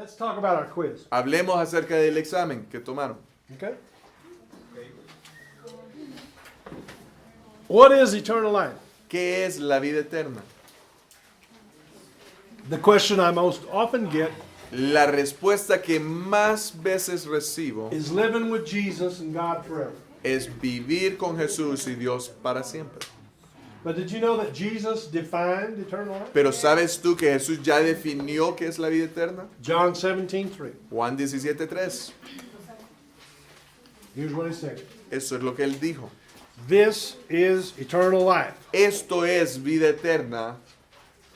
let's talk about our quiz. Hablemos acerca del examen que tomaron. Okay? What is eternal life? ¿Qué es la vida eterna? The question I most often get La respuesta que más veces recibo is living with Jesus and God forever. es vivir con Jesús y Dios para siempre. But did you know that Jesus defined eternal life? Pero ¿sabes tú que Jesús ya definió qué es la vida eterna? John 17:3. Juan 17:3. Here's what he said. Eso es lo que él dijo. This is eternal life. Esto es vida eterna.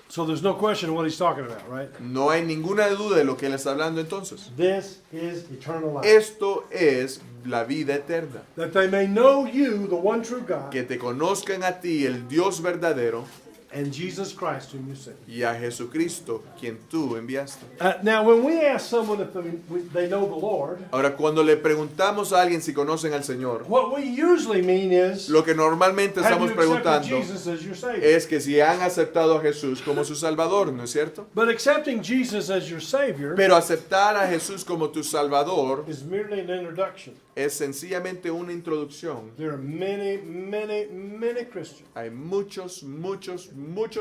So there's no question of what he's talking about, right? No hay ninguna duda de lo que él está hablando entonces. This is eternal life. Esto es la vida eterna. That they may know you, the one true God, Que te conozcan a ti, el Dios verdadero, and Jesus Christ whom you sent. y a Jesucristo, quien tú enviaste. Now, when we ask someone if they know the Lord, Ahora, cuando le preguntamos a alguien si conocen al Señor, what we usually mean is, lo que normalmente have estamos you accepted preguntando Jesus as your Savior? es que si han aceptado a Jesús como su Salvador, ¿no es cierto? But accepting Jesus as your Savior Pero aceptar a Jesús como tu Salvador is merely an introduction. es sencillamente una introducción. There are many, many, many Christians Hay muchos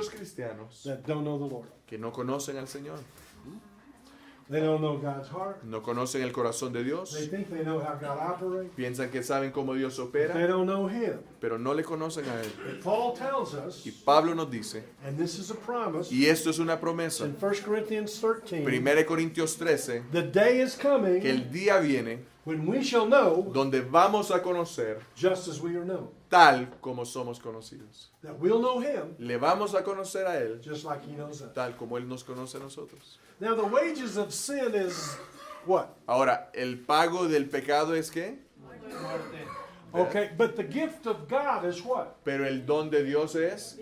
cristianos that don't know the Lord. que no conocen al Señor, They don't know God's heart. no conocen el corazón de Dios, They think they know how God operates. piensan que saben cómo Dios They opera, don't know Him. pero no le conocen a Él. But Paul tells us, Y Pablo nos dice, and this is a promise, y esto es una promesa, in 1 Corinthians 13, 1 Corintios 13, the day is que coming el día viene when we shall know donde vamos a conocer just as we are known. tal como somos conocidos. That we'll know Him Le vamos a conocer a Él just like He knows us. tal como Él nos conoce a nosotros. Now, the wages of sin is what? Ahora, ¿el pago del pecado es qué? Okay, but the gift of God is what? Pero el don de Dios es...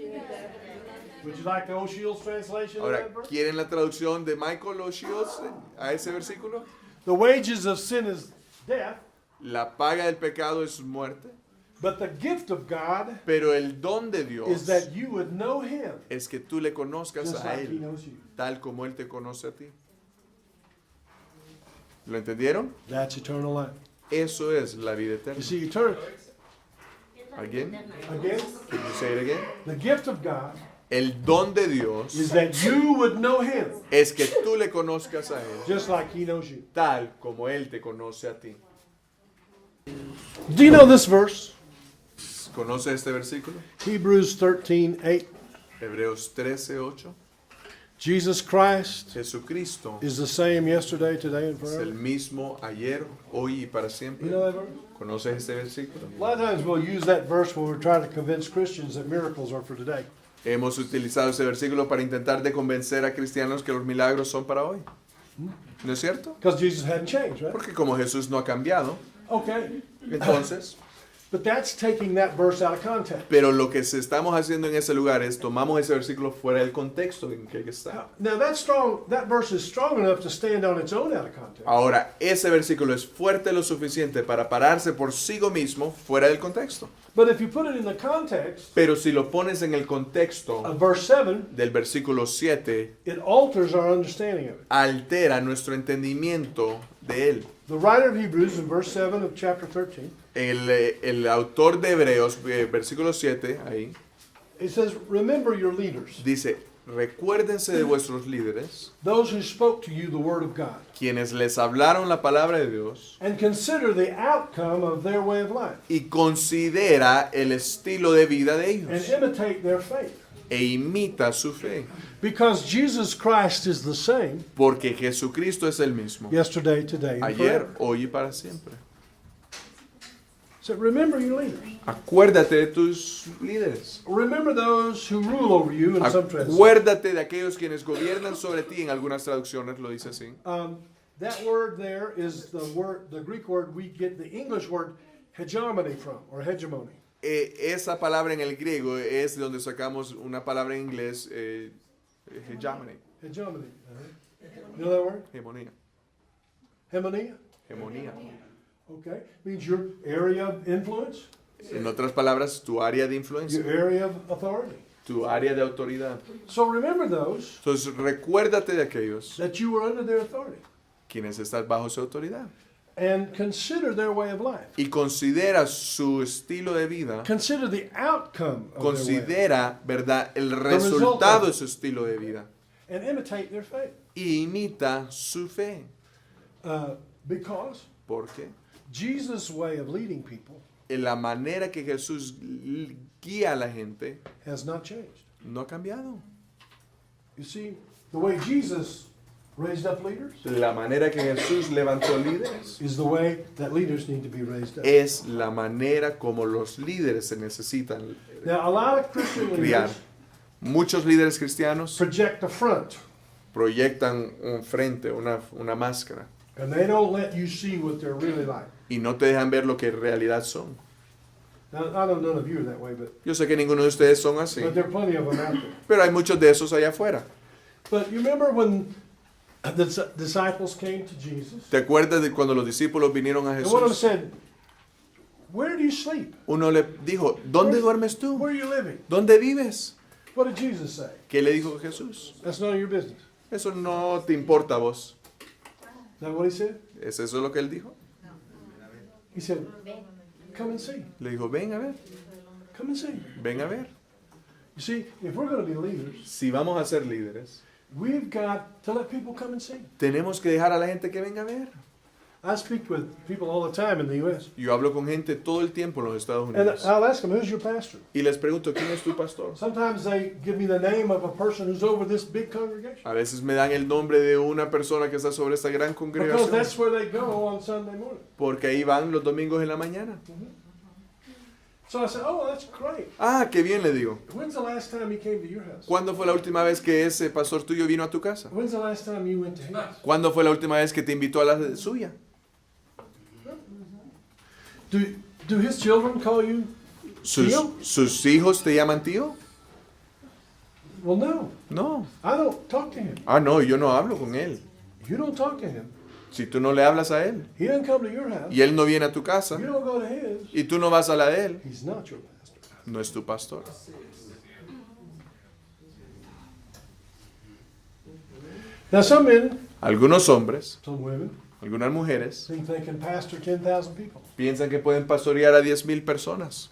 Would you like the O'Sheill's translation of Ahora, that verse? ¿quieren la traducción de Michael O'Shields a ese versículo? The wages of sin is death, La paga del pecado es muerte, but the gift of God pero el don de Dios is that you would know Him es que tú le conozcas just a like He Él knows you. tal como Él te conoce a ti. ¿Lo entendieron? That's eternal life. Eso es la vida eterna. You see, eternal. ¿Again? Again, Can you say it again? the gift of God El don de Dios is that you would know Him es que tú le conozcas a Él just like He knows you. tal como Él te conoce a ti. Do you know this verse? ¿Conoce este versículo? Hebrews 13:8. Hebreos 13:8. Jesus Christ Jesucristo is the same yesterday, today, and es el forever. mismo ayer, hoy y para siempre. You know that verse? ¿Conoces este versículo? A lot of times we'll use that verse when we're trying to convince Christians that miracles are for today. Hemos utilizado ese versículo para intentar de convencer a cristianos que los milagros son para hoy. ¿No es cierto? Because Jesus hadn't changed, right? Porque como Jesús no ha cambiado, Okay. entonces... But that's taking that verse out of context. Pero lo que estamos haciendo en ese lugar es tomamos ese versículo fuera del contexto en que está. Now that verse is strong enough to stand on its own out of context. Ahora, ese versículo es fuerte lo suficiente para pararse por sí mismo fuera del contexto. But if you put it in the context Pero si lo pones en el contexto of verse 7, del versículo 7, it alters our understanding of it. altera nuestro entendimiento de él. The writer of Hebrews in verse 7 of chapter 13, El autor de Hebreos, versículo 7, ahí, it says, remember your leaders, dice, recuérdense de vuestros líderes, those who spoke to you the word of God, quienes les hablaron la palabra de Dios, and consider the outcome of their way of life, y considera el estilo de vida de and ellos, imitate their faith. e imita su fe, Because Jesus Christ is the same porque Jesucristo es el mismo, yesterday, today, and ayer, forever. hoy y para siempre. So remember your leaders. Acuérdate de tus líderes. Remember those who rule over you in some translations. Acuérdate de aquellos quienes gobiernan sobre ti. En algunas traducciones lo dice así. That word there is the Greek word we get the English word hegemony from, or hegemony. Esa palabra en el griego es de donde sacamos una palabra en inglés, hegemony. Hegemony. You know that word? Hegemonía. Hegemonia? Hegemonía. Okay. Means your area of influence, En otras palabras, tu área de your influencia, area of authority. tu área de autoridad. So remember those Entonces, recuérdate de aquellos that you were under their authority. quienes están bajo su autoridad. And consider their way of life. Y considera su estilo de vida, Consider the outcome of their way. considera, ¿verdad?, el result resultado of- de su estilo de vida. And imitate their faith. Y imita su fe. Because ¿Por qué? Jesus' way of leading people En la manera que Jesús guía a la gente has not changed. no ha cambiado. You see, the way Jesus raised up leaders La manera que Jesús levantó líderes is the way that leaders need to be raised up. es la manera como los líderes se necesitan Now, a lot of Christian criar. leaders Muchos líderes cristianos project a front, proyectan un frente, una máscara, and they don't let you see what they're really like. y no te dejan ver lo que en realidad son. Now, I know none of you are that way, but Yo sé que ninguno de ustedes son así, there are plenty of them out there. pero hay muchos de esos allá afuera. But you remember when the disciples came to Jesus? ¿Te acuerdas de cuando los discípulos vinieron a And one of them Jesús? said, "Where do you sleep? Uno le dijo, ¿dónde duermes tú? Where are you living?" ¿Dónde vives? What did Jesus say? ¿Qué le dijo Jesús? That's none of your business. Eso no te importa a vos. Is that what he said? ¿Es eso lo que él dijo? He said, "Come and see. Le dijo, ven a ver, Come and see." ven a ver. You see, if we're going to be leaders, Si vamos a ser líderes, we've got to let people come and see. tenemos que dejar a la gente que venga a ver. I speak with people all the time in the U.S. Yo hablo con gente todo el tiempo en los Estados And Unidos. I'll ask them, "Who's your pastor?" Y les pregunto, ¿quién es tu pastor? Sometimes they give me the name of a person who's over this big congregation. A veces me dan el nombre de una persona que está sobre esta gran Because congregación. that's where they go on Sunday morning. Porque ahí van los domingos en la mañana. So I said, "Oh, that's great. Ah, qué bien, le digo. When's the last time he came to your house? ¿Cuándo fue la última vez que ese pastor tuyo vino a tu casa? When's the last time you went to his? ¿Cuándo fue la última vez que te invitó a la suya? Do his children call you tío? ¿Sus hijos te llaman tío? Well, no. No. I don't talk to him. Ah, no, yo no hablo con él. You don't talk to him. Si tú no le hablas a él He doesn't come to your house. y él no viene a tu casa You don't go to his. y tú no vas a la de él, He's not your pastor. no es tu pastor. Now, some men, Algunos hombres, some women, algunas mujeres, think they can pastor 10,000 people. piensan que pueden pastorear a 10,000 personas.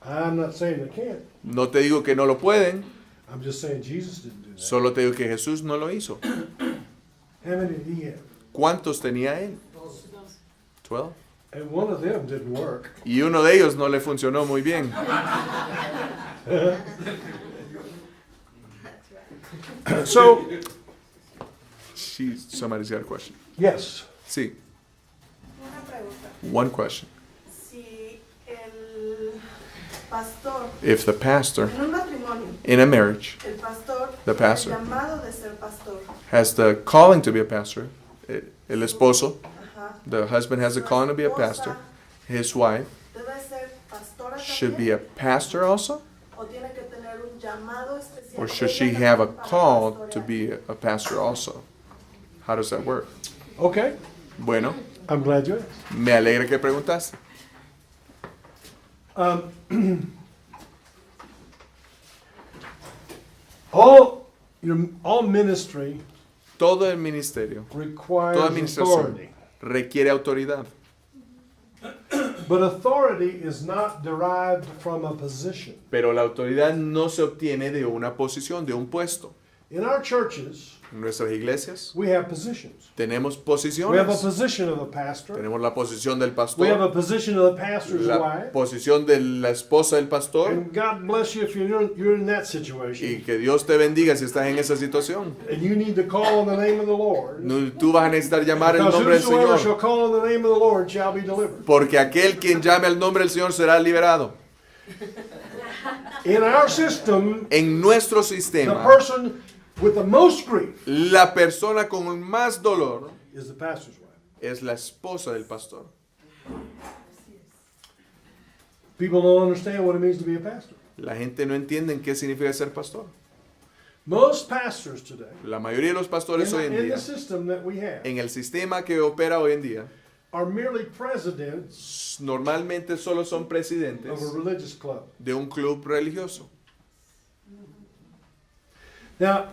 I'm not saying they can't. No te digo que no lo pueden, I'm just saying Jesus didn't do that. solo te digo que Jesús no lo hizo. How many did he have? ¿Cuántos tenía él? 12. And one of them didn't work. Y uno de ellos no le funcionó muy bien. So, Somebody's got a question. yes. Sí, Una pregunta. one question. Si el pastor, If the pastor en un matrimonio, in a marriage el pastor, The pastor. el llamado de ser pastor, has the calling to be a pastor, el esposo, ajá, the husband has the calling to be a pastor, his wife debe ser pastora should be a también, pastor also, o tiene que tener un llamado especial. or should ella she have a también para call pastorear? to be a pastor also? How does that work? Okay. Bueno, I'm glad you asked. me alegra que preguntaste. All ministry Todo el ministerio, requires toda administración authority. requiere autoridad, But authority is not derived from a position. pero la autoridad no se obtiene de una posición, de un puesto. In our churches, En nuestras iglesias we have positions. tenemos We have a posiciones. position of a pastor. Tenemos la posición del We have a pastor, position of the pastor's la wife. posición de la esposa del pastor, And God bless you if you're in that situation. y que Dios te bendiga si estás en esa situación. And you need to call on the name of the Lord. No, tú vas a necesitar llamar el Because nombre del whosoever shall Señor, call on the name of the Lord shall be delivered. porque aquel quien llame al nombre del Señor será liberado. In our system, En nuestro the sistema, person with the most grief la persona con más dolor is the pastor's wife. es la esposa del pastor. People don't understand what it means to be a pastor. La gente no entiende qué significa ser pastor. Most pastors today, La mayoría de los pastores hoy en in día, the system that we have, en el sistema que opera hoy en día, are merely presidents normalmente solo son presidentes of a religious club. de un club religioso. Now,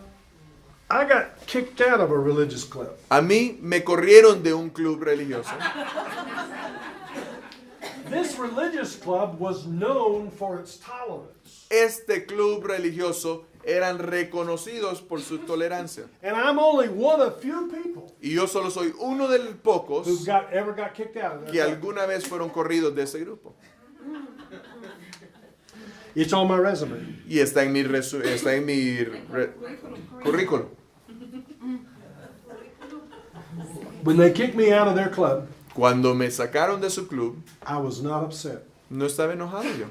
I got kicked out of a religious club. A mí me corrieron de un club religioso. This religious club was known for its tolerance. Este club religioso eran reconocidos por su tolerancia. And I'm only one of few people Y yo solo soy uno de los pocos who ever got kicked out of that que club. alguna vez fueron corridos de ese grupo. It's on my resume. Y está en mi, currículum. When they kicked me out of their club, Cuando me sacaron de su club, I was not upset. no estaba enojado yo.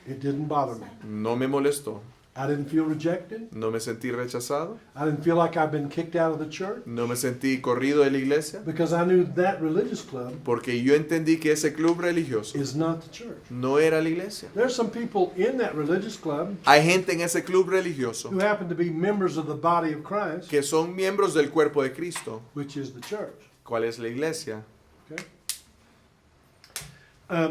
It didn't bother me. No me molestó. I didn't feel rejected. No me sentí rechazado. I didn't feel like I've been kicked out of the church No me sentí corrido de la iglesia. because I knew that religious club Porque yo entendí que ese club religioso is not the church. no era la iglesia. There's some people in that religious club Hay gente en ese club religioso who happen to be members of the body of Christ, que son miembros del cuerpo de Cristo. which is the church. ¿Cuál es la iglesia? Okay?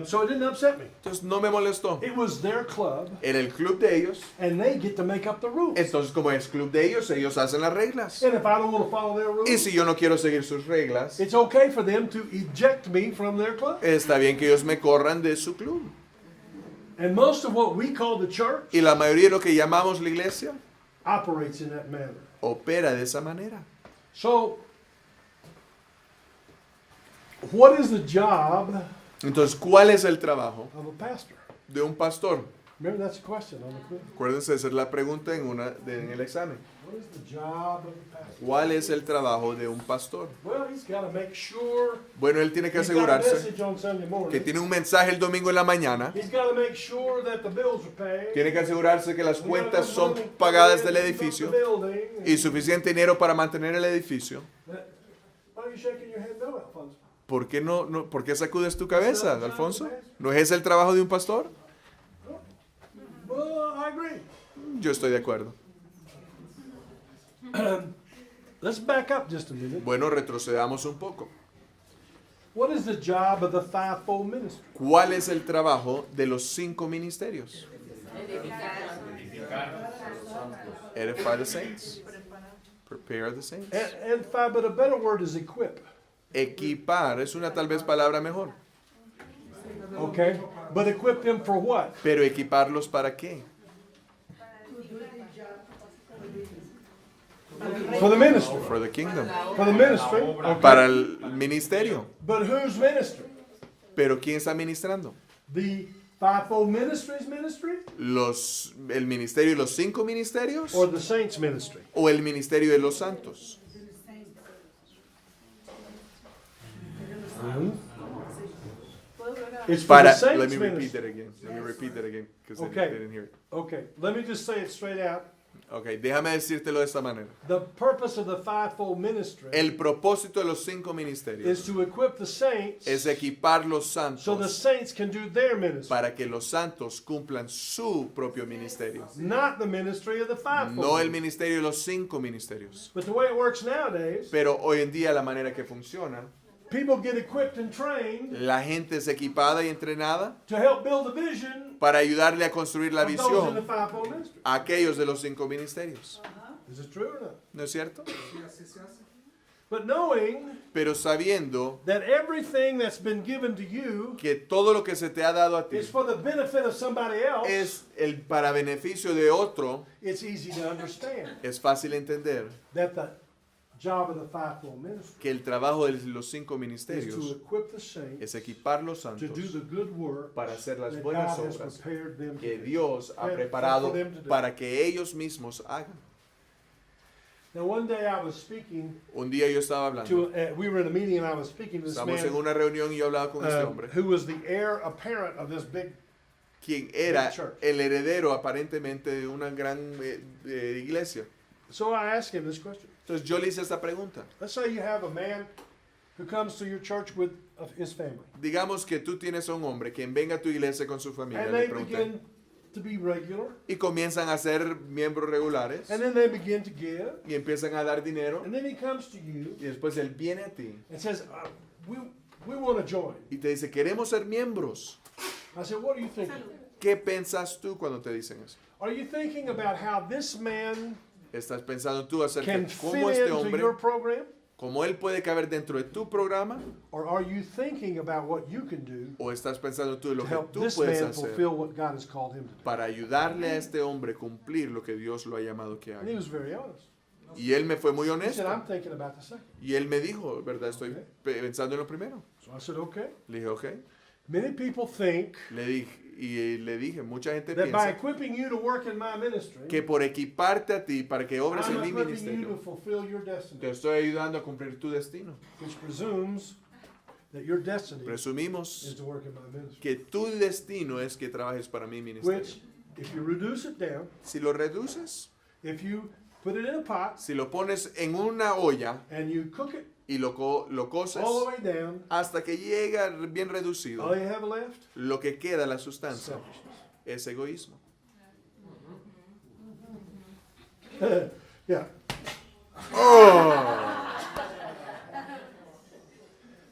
So it didn't upset me. Entonces no me molestó. It was their club, Era el club de ellos. and they get to make up the rules. Entonces como es club de ellos, ellos hacen las reglas. And if I don't want to follow their Y rules, si yo no quiero seguir sus reglas, it's okay for them to eject me from their club. está bien que ellos me corran de su club. And most of what we call the church Y la mayoría de lo que llamamos la iglesia operates in that manner. opera de esa manera. So, what is the job Entonces, ¿cuál es el trabajo of a pastor? de un pastor? Remember, that's a question on the quiz. Acuérdense, esa es la pregunta en el examen. What is the job of a pastor? ¿Cuál es el trabajo de un pastor? Well, he's got to make sure Bueno, él tiene que he's got a asegurarse message on Sunday morning. que tiene un mensaje el domingo en la mañana. He's got to make sure that the bills are paid. Tiene que asegurarse que las He's gotta cuentas have son money pagadas to del keep up edificio the building. y suficiente dinero para mantener el edificio. Why are you shaking your head no, Alfonso? ¿Por qué por qué sacudes tu cabeza, Alfonso? ¿No es ese el trabajo de un pastor? Well, I agree. Yo estoy de acuerdo. Let's back up just a minute. Bueno, retrocedamos un poco. What is the job of the fivefold ministry? ¿Cuál es el trabajo de los 5 ministerios? Edify the saints. Prepare the saints. And five, but a better word is equip. Equipar es una tal vez palabra mejor. Okay? But equip them for what? Pero equiparlos ¿para qué? For the ministry. For the kingdom. For the ministry. Okay. Para el ministerio. But whose ministry? Pero ¿quién está ministrando? The fivefold ministry's ministry ¿El ministerio de los 5 ministerios? or the saints' ministry? ¿O el ministerio de los santos? It's for the Let saints' me repeat ministry. that again. Let me repeat that again because Okay. they didn't hear it. Okay, let me just say it straight out. Okay, déjame decírtelo de esta manera. The purpose of the fivefold ministry El propósito de los 5 is ministerios to equip the saints es equipar los so the santos saints can do their ministry, para que los santos cumplan su propio ministerio. not the ministry of the fivefold. No el ministerio de los 5 ministerios. But the way it works nowadays, Pero hoy en día la manera que funciona, people get equipped and trained la gente es equipada y entrenada to help build the vision para ayudarle a construir la of those in the visión fivefold ministry. a aquellos de los 5 ministerios. Is it true or not? ¿No es cierto? But knowing Pero sabiendo that everything that's been given to you que todo lo que se te ha dado a ti is for the benefit of somebody else, es para beneficio de otro, it's easy to understand es fácil entender that the job of the fivefold ministry que el trabajo de los 5 is to ministerios equip the saints es equipar los to santos do the good work para hacer las that buenas God has obras prepared them to que do. Dios ha for preparado them to do. para que ellos mismos hagan. Now, one day I was speaking Un día yo estaba hablando, to, we were in a meeting and I was speaking to this estamos en man una reunión y yo hablaba con este hombre, who was the heir apparent of this big, quien era Big church. el heredero aparentemente de una gran iglesia. so I asked him this question. Entonces yo le hice esta pregunta. Let's say you have a man who comes to your church with his family. Digamos que tú tienes a un hombre quien venga a tu iglesia con su familia, And le they pregunté, begin to be regular. y comienzan a ser miembros regulares And then they begin to give. y empiezan a dar dinero And then he comes to you y después él viene a ti and says, we want to join. y te dice, queremos ser miembros. I said, what are you thinking? ¿Qué piensas tú cuando te dicen eso? Are you thinking about how this man ¿Estás pensando tú acerca can de fit cómo este into hombre, your program? cómo él puede caber dentro de tu programa? Or are you thinking about what you can do ¿O estás pensando tú en to lo que help tú this puedes man hacer fulfill what God has called him to do? para ayudarle a este hombre a cumplir lo que Dios lo ha llamado que And he haga? was very honest. Y él me fue muy He said, honesto. I'm thinking about the second. Y él me dijo, ¿verdad? Estoy pensando en lo primero. So I said, okay. Le dije, ok. Many people think Le dije, mucha gente that by piensa equipping you to work in my ministry, que por equiparte a ti para que obres I'm en mi equipping you to ministerio, fulfill your te destiny, estoy ayudando a cumplir tu destino. which presumes that your destiny is Presumimos to work in my ministry. que tu destino es que trabajes para mi ministerio. Which, if you reduce it down, Si lo reduces, if you put it in a pot si lo pones en una olla and you cook it y lo coces all the way down, hasta que llega bien reducido, all you have left lo que queda, la is sustancia, selfishness. es egoísmo. Yeah. Oh.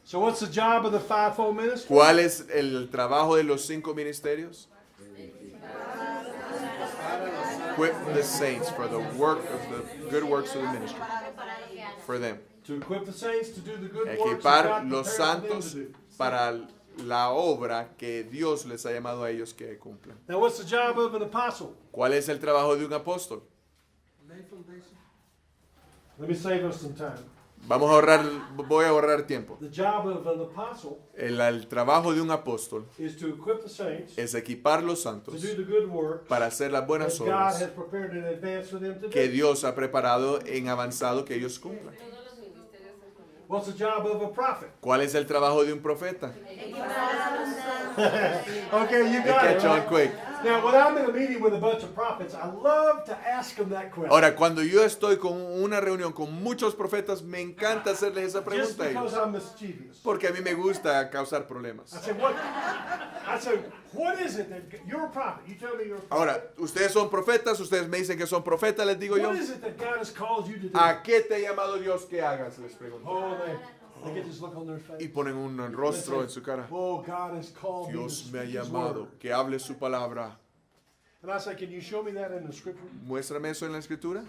So what's the job of the fivefold ministry? ¿Cuál es el trabajo de los 5 ministerios? Equip the saints for the work of the good works of the ministry. For them. To equip the saints to do the good works Equipar that God los prepared for them santos to do. para la obra que Dios les ha llamado a ellos que cumplan. Now what's the job of an apostle? ¿Cuál es el trabajo de un apóstol? Let me save us some time. Voy a ahorrar tiempo. The job of an apostle El trabajo de un apóstol is to equip the saints es equipar los to santos do the good work para hacer las that buenas God has obras prepared in advance for them to que do. Dios ha preparado en avanzado que ellos cumplan. What's the job of a prophet? ¿Cuál es el trabajo de un profeta? Okay, you They got it. catch on Right? quick. Now, when I'm in a meeting with a bunch of prophets, I love to ask them that question. Ahora, cuando yo estoy con una reunión con muchos profetas, me encanta hacerles esa Just pregunta a because ellos. I'm mischievous. Porque a mí me gusta causar problemas. I said, what is it that you're a prophet? You tell me you're a prophet. Ahora, ustedes son profetas, ustedes me dicen que son profetas, les digo yo. What is it that God has called you to do? ¿A qué te ha llamado Dios que hagas? Les pregunto. Oh, they get this look on their face. Y ponen un rostro en su cara. Oh, God has called me to Dios me ha speak His llamado, word. que hable su palabra. And I say, can you show me that in the scripture? Muéstrame eso en la escritura.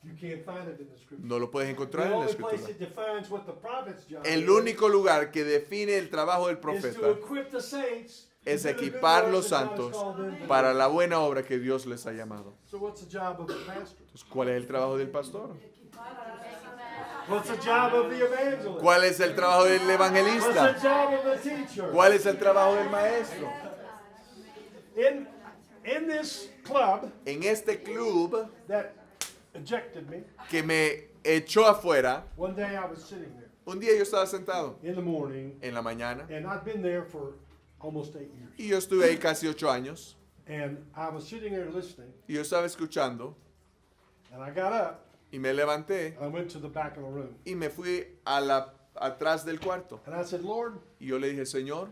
You can't find it in the scripture. No lo puedes The encontrar en la only place escritura. it defines what the prophet's job El is único lugar que define el trabajo del is profeta to equip the saints to es do the good equipar works los that God has santos called them to do. para la buena obra que Dios les ha llamado. So what's the job of the pastor? Entonces, ¿cuál es el trabajo del pastor? What's the job of the evangelist? ¿Cuál es el trabajo del What's the evangelista? job of the teacher? ¿Cuál es el trabajo del maestro? In this club En este club that ejected me, que me echó afuera, one day I was sitting there un día yo estaba sentado in the morning, en la mañana and I'd been there for almost 8 years. y yo estuve ahí casi 8 años And I was sitting there listening, y yo estaba escuchando and I got up, y me levanté and I went to the back of the room, y me fui atrás del cuarto and I said, Lord, y yo le dije, Señor,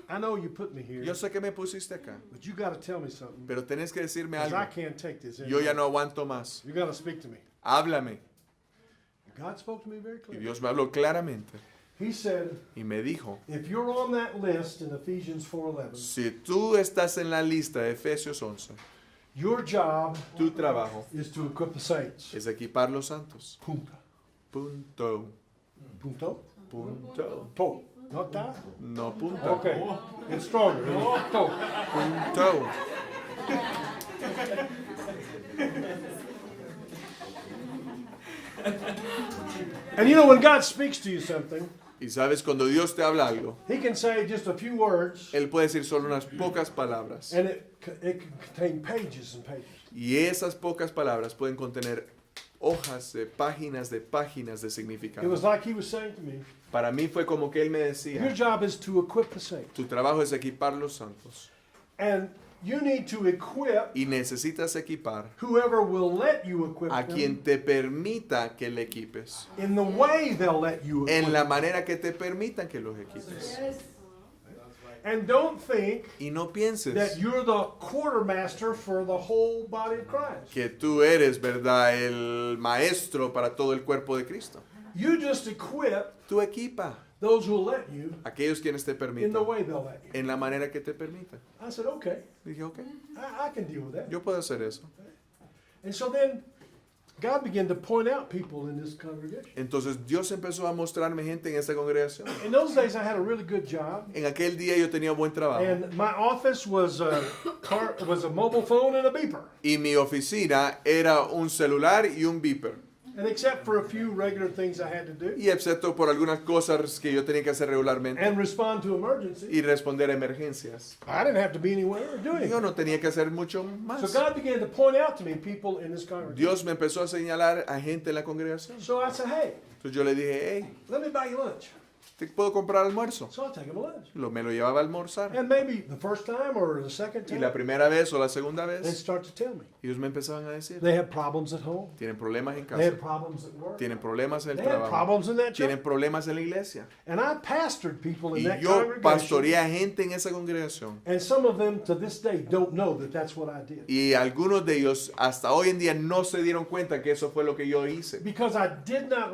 I know you put me here, yo sé que me pusiste acá, but you got to tell me something, pero tenés que decirme because I algo. can't take this Yo ya anymore. no aguanto más. You got to speak to me. Háblame. God spoke to me very Y clearly. Dios me habló claramente He said, y me dijo, if you're on that list in Ephesians 4:11, si tú estás en la lista de Efesios 11, your job tu trabajo is to equip the saints. es equipar los santos. Punto. Punto. Punto. Punto. Po. Not that? No punto. Okay. It's stronger. Po. Punto. And you know, when God speaks to you something, Y sabes, cuando Dios te habla algo, He can say just a few words, Él puede decir solo unas pocas palabras. and it can contain pages and pages. Y esas pocas palabras pueden contener hojas de páginas de It significado. was like He was saying to me, Para mí fue como que Él me your decía, job is to equip the saints. tu trabajo es equipar los santos. And you need to equip Y necesitas equipar whoever will let you equip a them quien te permita que le equipes. in the way they'll let you equip En la them. manera que te permitan que los equipes. And don't think Y no pienses that you're the quartermaster for the whole body of Christ. que tú eres, ¿verdad?, el maestro para todo el cuerpo de Cristo. You just equip Tú equipa those who let you a aquellos quienes te in the permitan way they'll let you. en la manera que te permitan. I said, okay, Dije, ok, I can deal with that. yo puedo hacer eso. And so then God began to point out people in this congregation. Entonces Dios empezó a mostrarme gente en esta congregación. In those days, I had a really good job, En aquel día yo tenía buen trabajo. and my office was a mobile phone and a beeper. Y mi oficina era un celular y un beeper. And except for a few regular things I had to do Y excepto por algunas cosas que yo tenía que hacer regularmente and respond to emergencies, y responder a emergencias, I didn't have to be anywhere or do yo anything. no tenía que hacer mucho So más. God began to point out to me people in this congregation. Dios me empezó a señalar a gente en la congregación. So I said, hey, Entonces yo le dije, hey, let me buy you lunch. ¿te puedo comprar almuerzo? So I take him a lunch. Me lo llevaba a almorzar. And maybe the first time or the second Y time, la primera vez o la segunda they'd vez, start to tell me. ellos me empezaban a decir, They had problems at home. tienen problemas en They casa, had problems at work. tienen problemas en el They had trabajo, problems in that tienen church. problemas en la iglesia. And I pastored people in Y that yo congregation. pastoreé a gente en esa congregación. And some of them to this day don't know that that's what I did. Y algunos de ellos hasta hoy en día no se dieron cuenta que eso fue lo que yo hice. Because I did not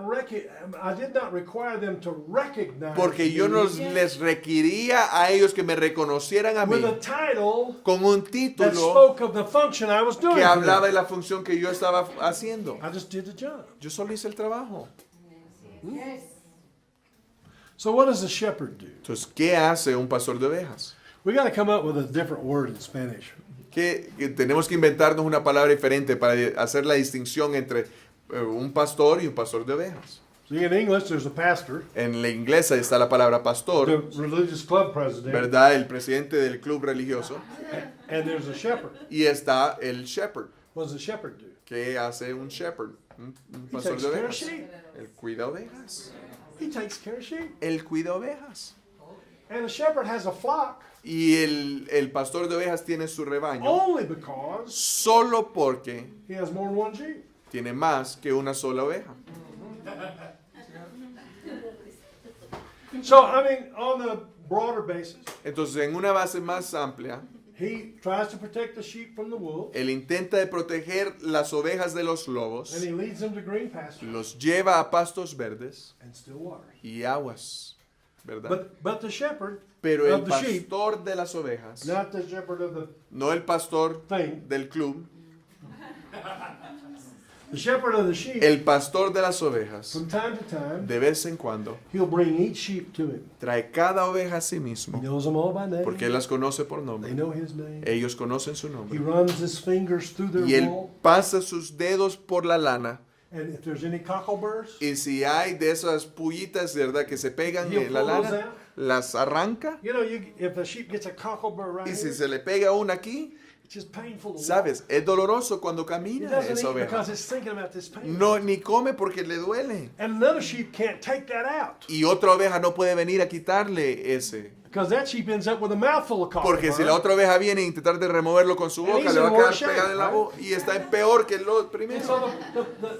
require them to recognize Porque yo no me les requería a ellos que me reconocieran a mí with a title con un that título spoke of the function I was doing. que for hablaba de them. la función que yo estaba haciendo. I just did the job. Yo solo hice el trabajo. So what does a shepherd do? Entonces, ¿qué hace un pastor de ovejas? We got to come up with a different word in Spanish. Que tenemos que inventarnos una palabra diferente para hacer la distinción entre un pastor y un pastor de ovejas. See, in English, there's a pastor, En la inglesa está la palabra pastor, the religious club president, ¿verdad? El presidente del club religioso. and there's a shepherd. Y está el shepherd. What does a shepherd do? ¿Qué hace un shepherd? Un He pastor takes de care of ovejas. sheep. Él cuida ovejas. He takes care of sheep. Él cuida ovejas. And a shepherd has a flock Y el pastor de ovejas tiene su rebaño only because solo porque he has more than one sheep. tiene más que una sola oveja. So, I mean, on the broader basis, Entonces, en una base más amplia, he tries to protect the sheep from the wolves, él intenta de proteger las ovejas de los lobos, and he leads them to green pastures los lleva a pastos verdes and still waters. y aguas, ¿verdad? But the shepherd Pero el of the sheep, pastor de las ovejas, not the shepherd of the no el pastor thing, del club, the shepherd of the sheep, el pastor de las ovejas, from time to time, de vez en cuando, he'll bring each sheep to him. trae cada oveja a sí He mismo, knows them all by name. porque él las conoce por They nombre. know his name. Ellos conocen su He nombre. runs his fingers through their Y él wool. pasa sus dedos por la lana. And if there's any cockleburrs, Y si hay de esas pullitas, ¿verdad?, que se pegan en la lana, las arranca. you know, if a sheep gets a cocklebur right Y si here, se le pega una aquí, it's just painful to walk. sabes, es doloroso cuando He camina doesn't esa eat oveja. because it's thinking about this pain. No, ni come porque le duele. And another sheep can't take that out Y otra oveja no puede venir a quitarle ese. because that sheep ends up with a mouthful of Porque si la cockleburr. otra oveja viene a intentar de removerlo con su And boca, he's le va a in quedar worse shape, pegada en la right? boca y está en peor que lo And primero. so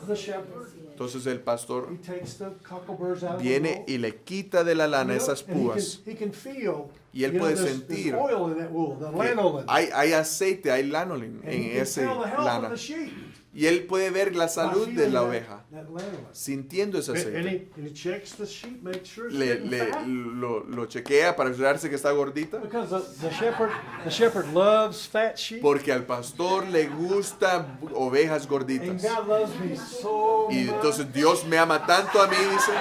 the shepherd, Entonces el pastor he takes the cockleburrs out of the viene wool. y le quita de la lana You know, esas and he púas. he can feel, Y él you know, puede there's sentir oil in that wool, the que lanolin. hay aceite, hay lanolin And he en can ese tell the health of lana. the sheep Y él puede ver la by salud de feeling la that- oveja, that lanolin. sintiendo ese And aceite. he checks the sheep, makes sure it's Le, getting le- fat. lo chequea para asegurarse que está gordita. Because the shepherd loves fat sheep. Porque al pastor le gustan ovejas And gorditas. God loves me so Y much. entonces Dios me ama tanto a mí, dice.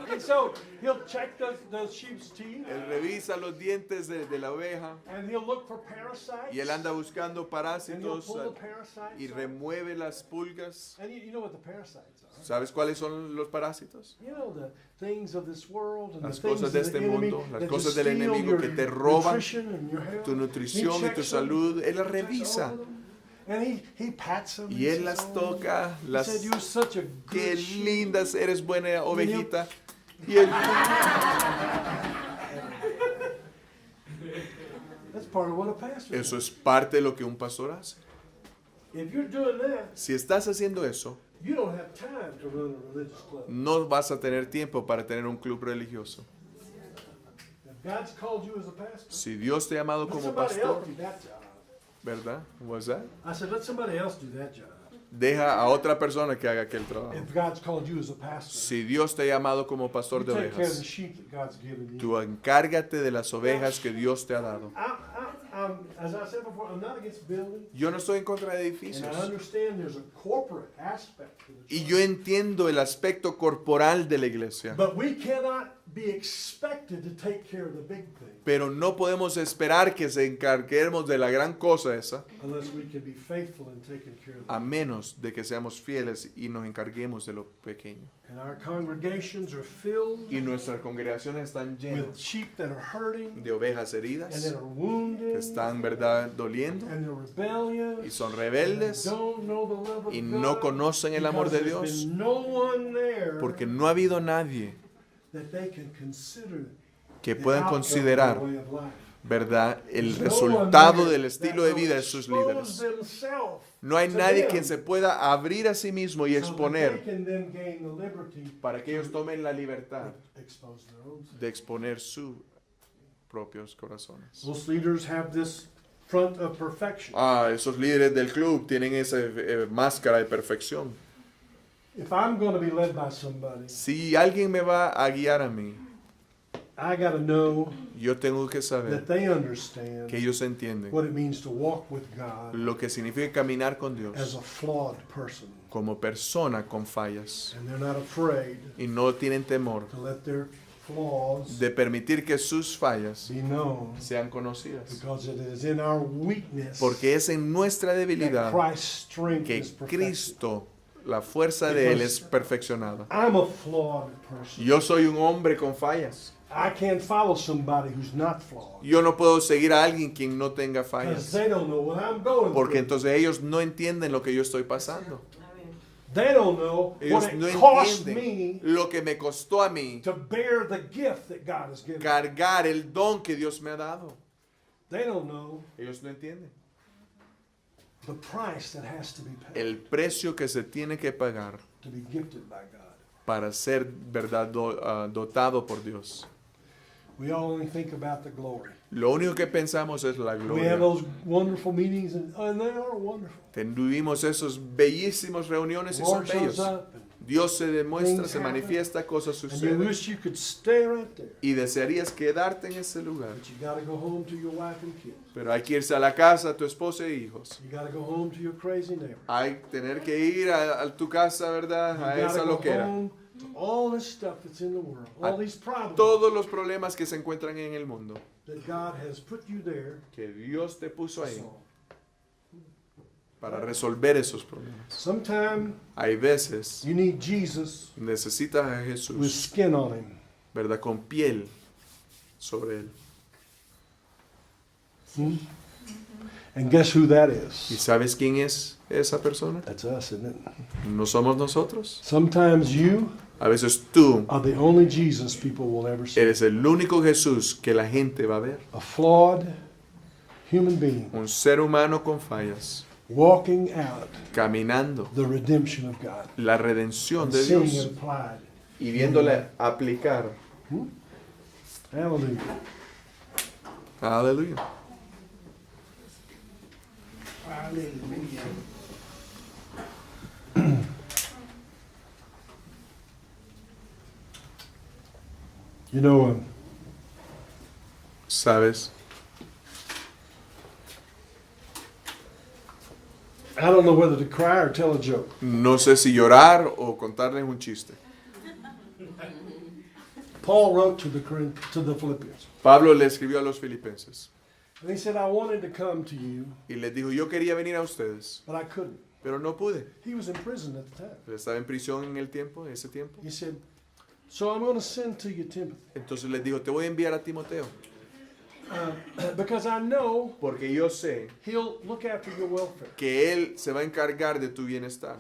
And so he'll check the sheep's teeth, Él revisa los dientes de la oveja and he'll look for parasites. y él anda buscando And he'll parásitos pull the parasites y out. remueve las pulgas. And you know what the parasites are. ¿Sabes cuáles son los parásitos? You know the things of this world and Las the things cosas de of the este enemy mundo, las that cosas just del steal enemigo your que te roban nutrition and your health. tu He nutrición y tu checks them, salud. Él las checks all revisa of them, and he pats them. y and él las says, "Oh, toca. he Las, said, "You're such a qué good sheep." lindas eres, buena ovejita. Y él, That's part of what a pastor eso does. es parte de lo que un pastor hace. If you're doing that, Si estás haciendo eso, you don't have time to run a religious club. no vas a tener tiempo para tener un club religioso. If God's called you as a pastor, Si Dios te ha llamado let como somebody pastor, else do that job. ¿verdad? What's that? I said, let somebody else do that job. Deja a otra persona que haga aquel trabajo. If God's called you as a pastor, Si Dios te ha llamado como pastor you de take care of the ovejas, sheep that God's given you. tú encárgate de las ovejas que Dios te ha dado. I as I said before, I'm not against building. Yo no estoy en contra de And I edificios. understand there's a corporate aspect to the Y church. yo entiendo el aspecto corporal de la iglesia. But we cannot be expected to take care of the big thing Pero no podemos esperar que se encarguemos de la gran cosa esa, unless we can be faithful in taking care of a the menos de que seamos fieles y nos encarguemos de lo pequeño. And our congregations are filled Y nuestras congregaciones están with llenas sheep that are hurting de ovejas and heridas, that are wounded que están, ¿verdad?, doliendo and they're rebellious. y son and rebeldes don't know the love of y God no conocen el amor de because there's Dios, been no one there porque no ha habido nadie that they can consider que the puedan outcome of considerar, their way of life. ¿verdad?, el There's no one resultado there del that estilo de will vida de sus expose líderes. themselves No hay to nadie them quien se pueda abrir a sí mismo y so that they exponer can then gain the liberty para que ellos tomen la libertad to expose their own sin. de exponer sus propios corazones. Most leaders have this front of perfection. Esos líderes del club tienen esa máscara de perfección. If I'm going to be led by somebody, Si alguien me va a guiar a mí, I got to know yo tengo que that saber they understand que ellos entienden what it means to walk with God lo que significa caminar con as Dios a flawed person. como persona con fallas And they're not afraid y no tienen temor to let their flaws de permitir que sus fallas be known sean conocidas. because it is in our weakness Porque es en nuestra that debilidad Christ's strength que is perfected. Cristo, la fuerza de Él es perfeccionada. I'm a flawed person. Yo soy un hombre con fallas. I can't follow somebody who's not flawed Yo no puedo seguir a alguien quien no tenga because fallas. they don't know what I'm going Porque through. entonces ellos no entienden lo que yo estoy pasando. They don't know Ellos what no it cost entienden me lo que me costó a mí to bear the gift that God has given. cargar el don que Dios me ha dado. They don't know Ellos no entienden the price that has to be paid el precio que se tiene que pagar to be gifted by God. para ser, verdad, dotado por Dios. We all only think about the glory. Lo único que pensamos es la We have gloria. those wonderful meetings, and they are wonderful. Tuvimos esos bellísimos reuniones y son Lord shows bellos. up, Dios se demuestra, Things se happen. manifiesta, cosas and you suceden. wish you could stay right there. Y desearías quedarte en ese lugar. But you got to go home to your wife and kids. Pero hay que irse a la casa, a tu esposa e hijos. You got to go home to your crazy neighbor. Hay que tener que ir a tu casa, ¿verdad? You A got esa to go loquera. home to all this stuff that's in the world, all A these problems Todos los problemas que se encuentran en el mundo, that God has put you there que Dios te puso to ahí solve. para resolver esos problemas. Sometimes Hay veces you need Jesus necesitas a with Jesús, skin on him. ¿verdad? Con piel sobre él. Hmm? And guess who that ¿Y is? sabes quién es esa persona? That's us, isn't it? No somos nosotros. Sometimes you A veces tú are the only Jesus people will ever see. eres el único Jesús que la gente va a ver. A flawed human being Un ser humano con fallas, walking out caminando the redemption of God la redención and de seeing Dios it applied. y viéndola aplicar. Hallelujah. Aleluya. You know, ¿Sabes? I don't know whether to cry or tell a joke. No sé si llorar o contarles un chiste. Paul wrote to the Philippians, Pablo le escribió a los filipenses and he said, I wanted to come to you, y les dijo, yo quería venir a ustedes, but I couldn't. pero no pude. He was in prison at the time. Él estaba en prisión en el tiempo, en ese tiempo. He said, so I'm going to send to you Timothy, Entonces les dijo, te voy a enviar a Timoteo, because I know porque yo sé he'll look after your welfare. que él se va a encargar de tu bienestar.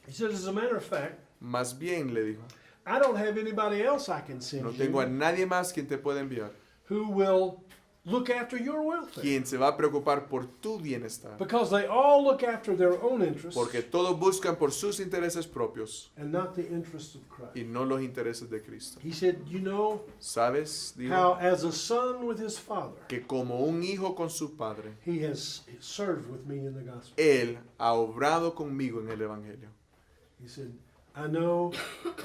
He said, as a matter of fact, Más bien, le dijo, I don't have anybody else I can no send tengo a you nadie más quien te pueda enviar, who will look after your welfare. quien se va a preocupar por tu bienestar. Because they all look after their own interests Porque todos buscan por sus intereses propios and not the interests of Christ. y no los intereses de Cristo. He said, you know ¿Sabes? Dijo, how as a son with his father, que como un hijo con su padre, he has served with me in the gospel. Él ha obrado conmigo en el Evangelio. He said, I know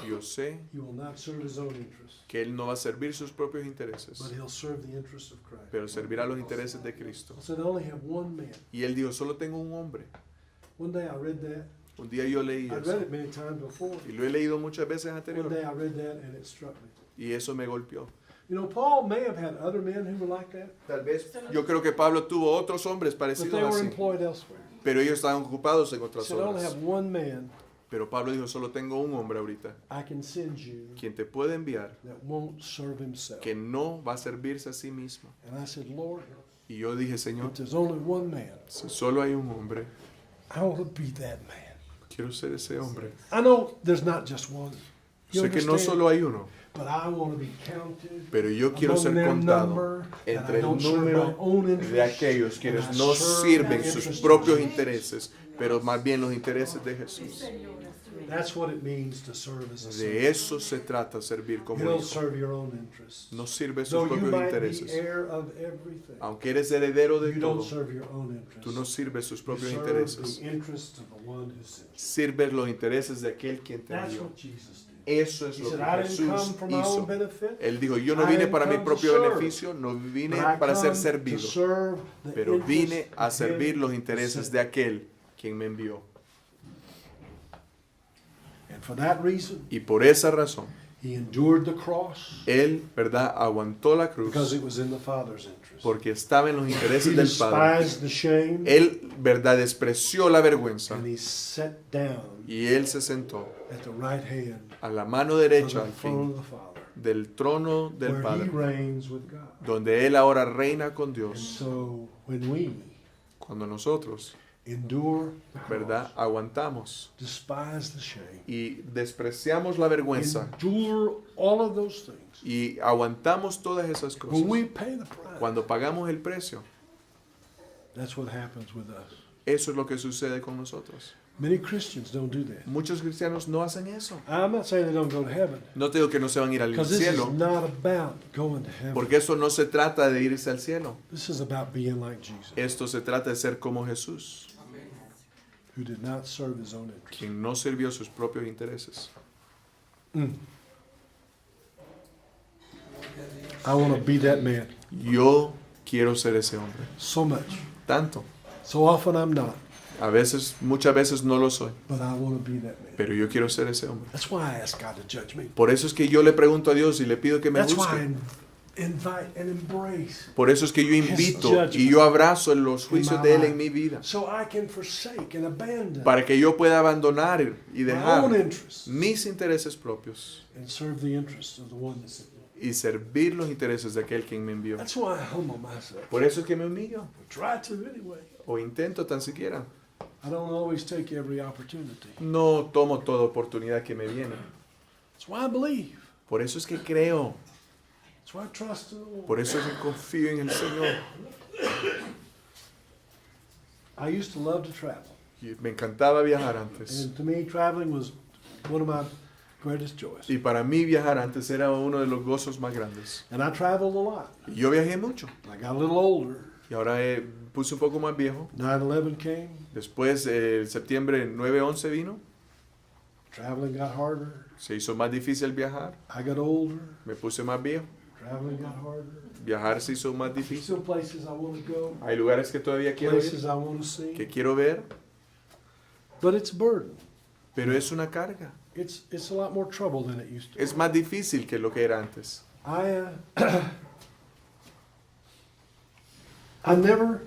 Yo sé he will not serve his own interests, que Él no va a servir sus propios intereses, but he'll serve the interests of Christ. pero servirá los intereses de Cristo. I said, I only have one man. Y Él dijo, solo tengo un hombre. One day I read that. Un día yo leí I'd eso, read it many times before. y lo he leído muchas veces One day anteriormente, I read that and it struck me. y eso me golpeó. You know, Paul may have had other men who were like that, Tal vez yo creo que Pablo tuvo otros hombres but they parecidos were así, employed elsewhere. pero ellos estaban ocupados en He otras said, I only obras. have one man Pero Pablo dijo, solo tengo un hombre ahorita, I can send you quien te puede enviar, that won't serve himself. que no va a servirse a sí mismo. And I said, Lord, Y yo dije, Señor, if there's only one man, si solo hay un hombre, I want to be that man. quiero ser ese hombre. I know there's not just one. You Sé que no understand? solo hay uno, But I want to be counted pero yo quiero among ser their contado number, that entre I el don't serve número my own de interests, aquellos and quienes I no serve sirven the sus interests of propios Jesus. intereses, pero más bien los intereses de Jesús. That's what it means to serve as a De son. eso se trata, servir You como don't hijo. serve your own interests. No sirve sus Though you propios might be intereses. heir of everything, Aunque eres heredero de you don't todo, serve your own interests. tú no sirves sus You propios serve intereses. the interests of the one who sent you. Sirves los intereses de aquel quien te That's envió. what Jesus did. Eso es He lo said, que I didn't come Jesús for my own hizo. benefit, Él dijo, yo no I vine didn't para mi come to propio serve, beneficio, no vine but I para ser come to servido, serve the pero vine interests a of servir him los who intereses sent de aquel quien me envió. me. And for that reason, Y por esa razón, he endured the cross Él, ¿verdad?, aguantó la because cruz it was in the Father's interest. porque estaba en los He intereses del Padre. despised the shame, Él, ¿verdad?, despreció la vergüenza and he sat down y Él se sentó at the right hand a la mano of derecha, the al throne fin, of the Father, del trono del where he Padre, reigns with God. donde Él ahora reina con And Dios. so when we Cuando nosotros, endure the ¿verdad?, cross, aguantamos despise the shame, y despreciamos la vergüenza endure all of those things, y aguantamos todas esas cosas, when we pay the price, cuando pagamos el precio, that's what happens with us. eso es lo que sucede con nosotros. Many Christians don't do that. Muchos cristianos no hacen eso. I'm not saying they don't go to heaven, No te digo que no se van a ir al because this is cielo, not about going to heaven. porque eso no se trata de irse al cielo. This is about being like Jesus, Esto se trata de ser como Jesús, who did not serve his own interests. quien no sirvió sus propios intereses. I want to be that man Yo quiero ser ese hombre. so much. Tanto. So often I'm not, A veces, muchas veces no lo soy, but I want to be that man. pero yo quiero ser ese hombre. That's why I ask God to judge me. Por eso es que yo le pregunto a Dios y le pido que me That's why juzgue. I invite and embrace, Por eso es que yo invito y yo abrazo los juicios de Él en mi vida, so I can forsake and abandon para que yo pueda abandonar y my dejar own interests mis intereses propios and serve the interests of the one that sent me. y servir los intereses de aquel quien me envió. That's why I humble myself. Por eso es que me humillo, I try to anyway. o intento tan siquiera. I don't always take every opportunity. No tomo toda oportunidad que me viene. That's why I believe. Por eso es que creo, That's why I trust in the Lord. por eso es que confío en el Señor. I used to love to travel. Y me encantaba viajar antes. And to me, traveling was one of my greatest joys. Y para mí viajar antes era uno de los gozos más grandes. And I traveled a lot. Y yo viajé mucho. I got a little older. Y ahora puse un poco más viejo. 9/11 came. Después, septiembre 9/11 vino. Traveling got harder. Se hizo más difícil viajar. I got older. Me puse más viejo. Traveling got harder. Viajar se hizo más There's difícil. still places I want to go. Hay lugares que todavía quiero Places ir, I want to see. que quiero ver, But it's a burden. pero es una carga. It's a lot more trouble than it used to be. Es más difícil que lo que era antes. I never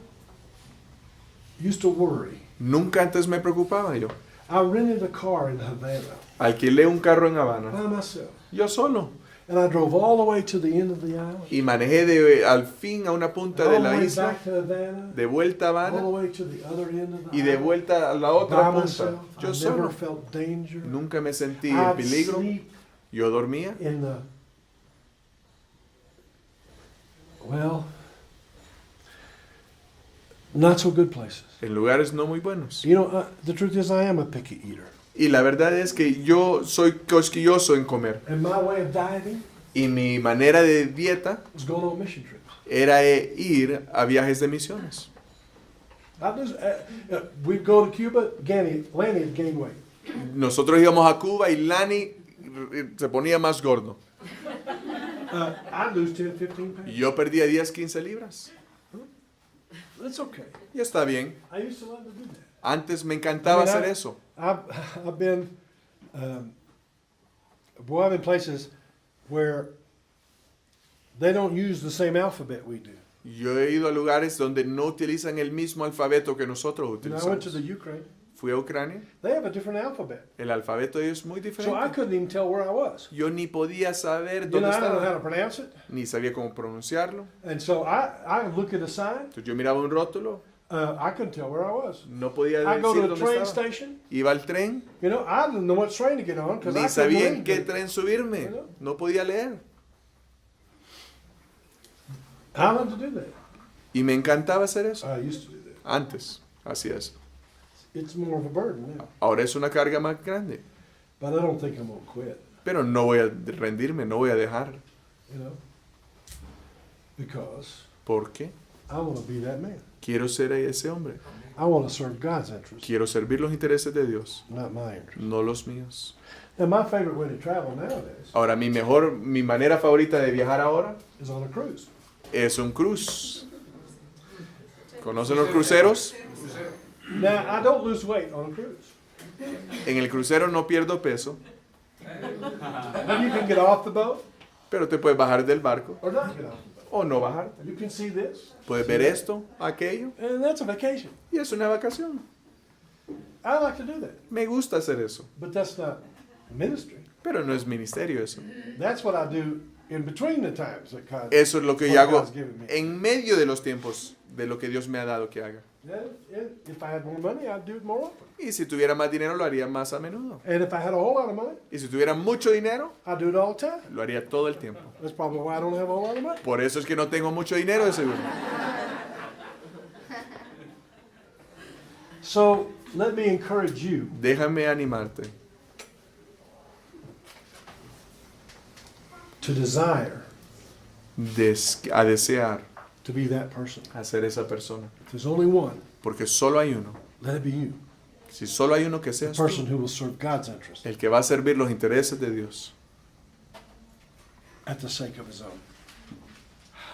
used to worry. Nunca antes me preocupaba yo. I rented a car in Havana Alquilé un carro en Habana, by myself. yo solo. And I drove all the way to the end of the island. Y manejé al fin a una punta All de the la way isla, back to Havana. de vuelta a All the Habana way to the other end of the y de island. vuelta a la otra By punta. myself. Yo I never solo. felt danger. Nunca me sentí en I'd peligro. sleep Yo dormía in the, well, not so good places. en lugares no muy buenos. You know, the truth is I am a picky eater. Y la verdad es que yo soy cosquilloso en comer. And my way of dieting Y mi manera de dieta was going on mission trips. era ir a viajes de misiones. We'd go to Cuba, Lanny would gain weight. Nosotros íbamos a Cuba y Lani se ponía más gordo. I lose 10, 15 pounds. Y yo perdía 10, 15 libras. That's okay. Y está bien. I used to love to do that. Antes me encantaba I mean, hacer eso. I've been, I've been places where they don't use the same alphabet we do. Yo he ido a lugares donde no utilizan el mismo alfabeto que nosotros And I went to utilizamos. the Ukraine. Fui a Ucrania. They have a different alphabet. El alfabeto de ellos es muy So I diferente. couldn't even tell where I was. Yo ni podía saber You know, dónde I don't know how estaba. to pronounce it. Ni sabía cómo pronunciarlo. And so I look at a sign. Entonces yo miraba un rótulo. I couldn't tell where I was. No podía I go decir to the dónde train estaba. station. Iba al tren. You know, I didn't know what train to get on because Ni I couldn't sabía en read. qué tren subirme. No podía leer. I love to do that. Y me encantaba hacer eso. I used to do that. Antes. Así es. It's more of a burden now. Ahora es una carga más grande. But I don't think I'm going to quit, Pero no voy a rendirme, no voy a dejar. you know, because ¿Por qué? I want to be that man. Quiero ser ese hombre. I want to serve God's interests, Quiero servir los intereses de Dios, not my interests. no los míos. And my favorite way to travel nowadays Ahora, mi manera favorita de viajar ahora is on a cruise. es un cruise. ¿Conocen los cruceros? Now, I don't lose weight on a cruise. En el crucero no pierdo peso, You can get off the boat pero te puedes bajar del barco or not get off the boat. o no bajar. You can see this, Puedes ver esto, aquello, and that's a vacation. y es una vacación. I like to do that, Me gusta hacer eso, but that's not ministry. pero no es ministerio eso. That's what I do in between the times that God, Eso es lo que yo what hago God's given me. en medio de los tiempos de lo que Dios me ha dado que haga. If I had more money, I'd do it more often. Y si tuviera más dinero, lo haría más a menudo. And if I had a whole lot of money, Y si tuviera mucho dinero, I'd do it all the time. lo haría todo el tiempo. That's probably why I don't have a whole lot of money. Por eso es que no tengo mucho dinero de seguro. So let me encourage you Déjame animarte to desire a desear to be that person. a ser esa persona. If there's only one, Porque solo hay uno. let it be you. Si solo hay uno que The seas person tú, who will serve God's interest el que va a servir los intereses de Dios at the sake of his own.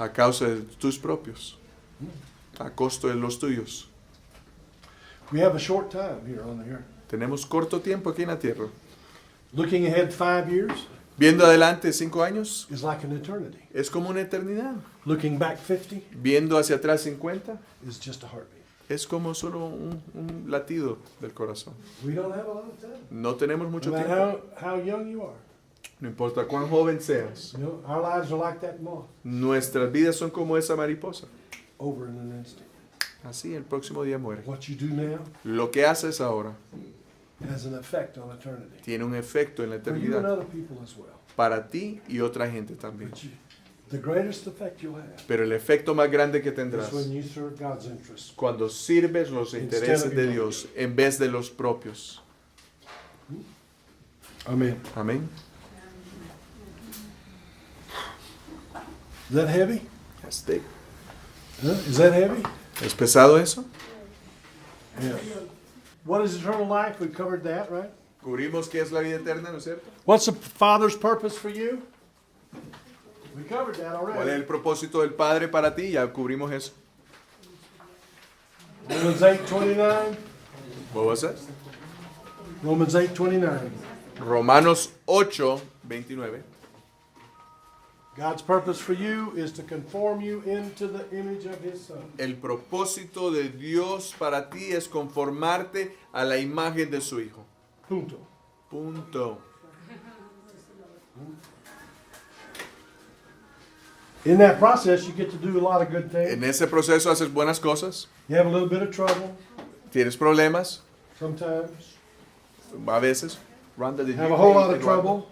a causa de tus propios, a costo de los tuyos. We have a short time here on the earth. Tenemos corto tiempo aquí en la tierra. Looking ahead 5 years Viendo adelante 5 años is like an eternity. es como una eternidad. Looking back 50 Viendo hacia atrás 50 is just a heartbeat. es como solo un latido del corazón. We don't have a lot of time. No tenemos No mucho matter tiempo. how young you are. No importa cuán joven seas. You know, our lives are like that moth, Nuestras vidas son como esa mariposa. over in an instant. Así el próximo día muere. What you do now Lo que haces ahora has an effect on eternity. tiene un efecto en la For you and eternidad other people as well. para ti y otra gente también. But the greatest effect you'll have Pero el efecto más grande que is tendrás when you serve God's interests. cuando sirves los intereses de Dios en vez de los propios. Amen. Amén. Is that heavy? Este- Huh? Is that heavy? ¿Es pesado eso? Yeah. What is eternal life? We covered that, right? Cubrimos qué es la vida eterna, ¿no es cierto? What's the Father's purpose for you? We covered that ¿Cuál es already. el propósito del Padre para ti? Ya cubrimos eso. Romans 8:29. ¿What was that? Romans 8:29. Romanos 8, 29. God's purpose for you is to conform you into the image of His Son. El propósito de Dios para ti es conformarte a la imagen de su Hijo. Punto. Punto. In that process, you get to do a lot of good En things. ese proceso haces buenas cosas, You have a little bit of trouble tienes problemas, sometimes. a veces. Rhonda, did Have you a whole pay lot of in Rwanda? trouble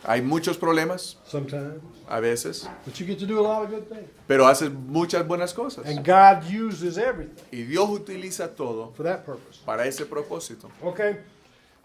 Hay muchos problemas, sometimes. a veces, But you get to do a lot of good things. pero haces muchas buenas cosas. And God uses everything Y Dios utiliza todo for that purpose. para ese propósito. Okay?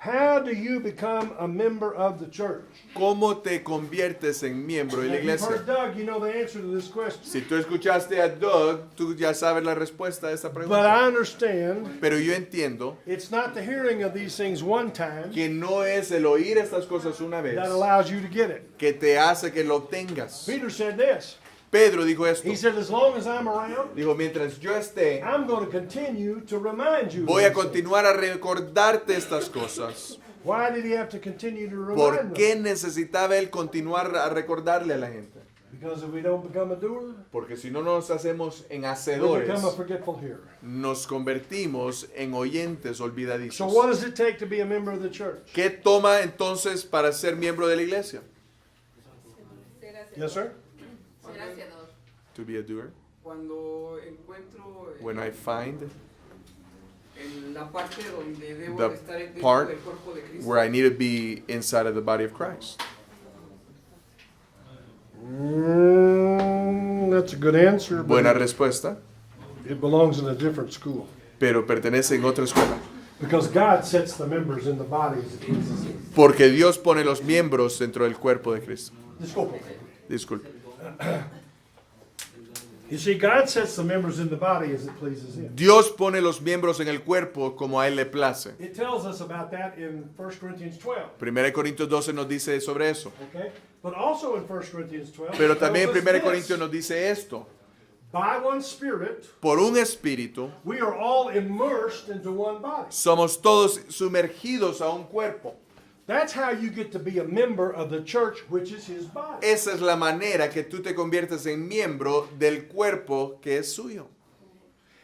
How do you become a member of the church? ¿Cómo te conviertes en miembro de la If you've iglesia? heard Doug, you know the answer to this question. Si tú escuchaste a Doug, tú ya sabes la respuesta a esta But pregunta. I understand Pero yo entiendo it's not the hearing of these things one time que no es el oír estas cosas una vez that allows you to get it. que te hace que lo obtengas. Peter said this. Pedro dijo esto. He said, as long as I'm around, Dijo, mientras yo esté, I'm going to continue to remind you. voy a of these things. continuar a recordarte estas cosas. Why did he have to continue to remind ¿Por them? qué necesitaba él continuar a recordarle a la gente? Because if we don't become a doer, Porque si no nos hacemos en we hacedores, become a forgetful hearer. nos convertimos en oyentes So olvidadizos. what does it take to be a member of the church? ¿Qué toma entonces para ser miembro de la iglesia? Yes, sir? Ser hacedor. To be a doer. Cuando encuentro When I find en la parte donde debo the de estar dentro part del cuerpo de Cristo, where I need to be inside of the body of Christ. That's a good answer, Buena but respuesta, it belongs in a different school. pero pertenece en otra escuela. Because God sets the members in the bodies that pleases Him. Porque Dios pone los miembros dentro del cuerpo de Cristo. Disculpe. Disculpe. You see, God sets the members in the body as it pleases Him. Dios pone los miembros en el cuerpo como a Él le place. It tells us about that in 1 Corinthians 12. 1 Corintios 12 nos dice sobre eso. Okay? But also in 1 Corinthians 12, Pero it también tells us 1 this. Corintios nos dice esto. By one Spirit, Por un espíritu we are all immersed into one body. somos todos sumergidos a un cuerpo. That's how you get to be a member of the church, which is His body. Esa es la manera que tú te conviertes en miembro del cuerpo que es suyo.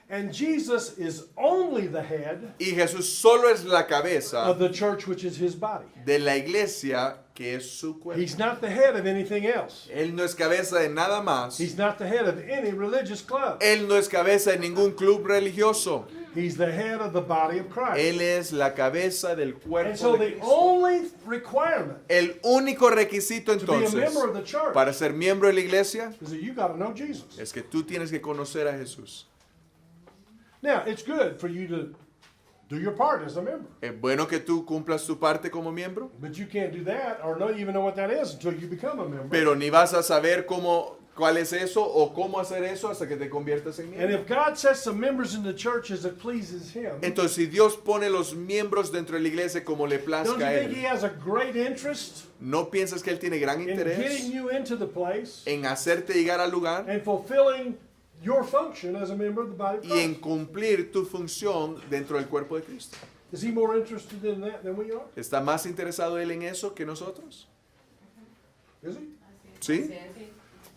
And Jesus is only the head Y Jesús solo es la cabeza of the church, which is His body. de la iglesia que es su cuerpo. He's not the head of anything else. Él no es cabeza de nada más. He's not the head of any religious club. Él no es cabeza de ningún club religioso. He's the head of the body of Christ. Él es la cabeza del And cuerpo so de the Cristo. only requirement El único requisito to be a entonces member of the church para ser miembro de la iglesia is that you got to know Jesus. es que tú tienes que conocer a Jesús. Now, it's good for you to do your part as a member. Es bueno que tú cumplas tu parte como miembro, But you can't do that or not even know what that is until you become a member. pero ni vas a saber cuál es eso o cómo hacer eso hasta que te conviertas en And miembro. if God sets the members in the church as it pleases Him, Entonces, si Dios pone los miembros dentro de la iglesia como le don't you plazca a think He Él, has a great interest ¿no piensas que Él tiene gran in interés getting you into the place en hacerte llegar al lugar and fulfilling your function as a member of the body of y en Christ? cumplir tu función dentro del cuerpo de Cristo? Is He more interested in that than we are? ¿Está más interesado Él en eso que nosotros? Is He? ¿Sí?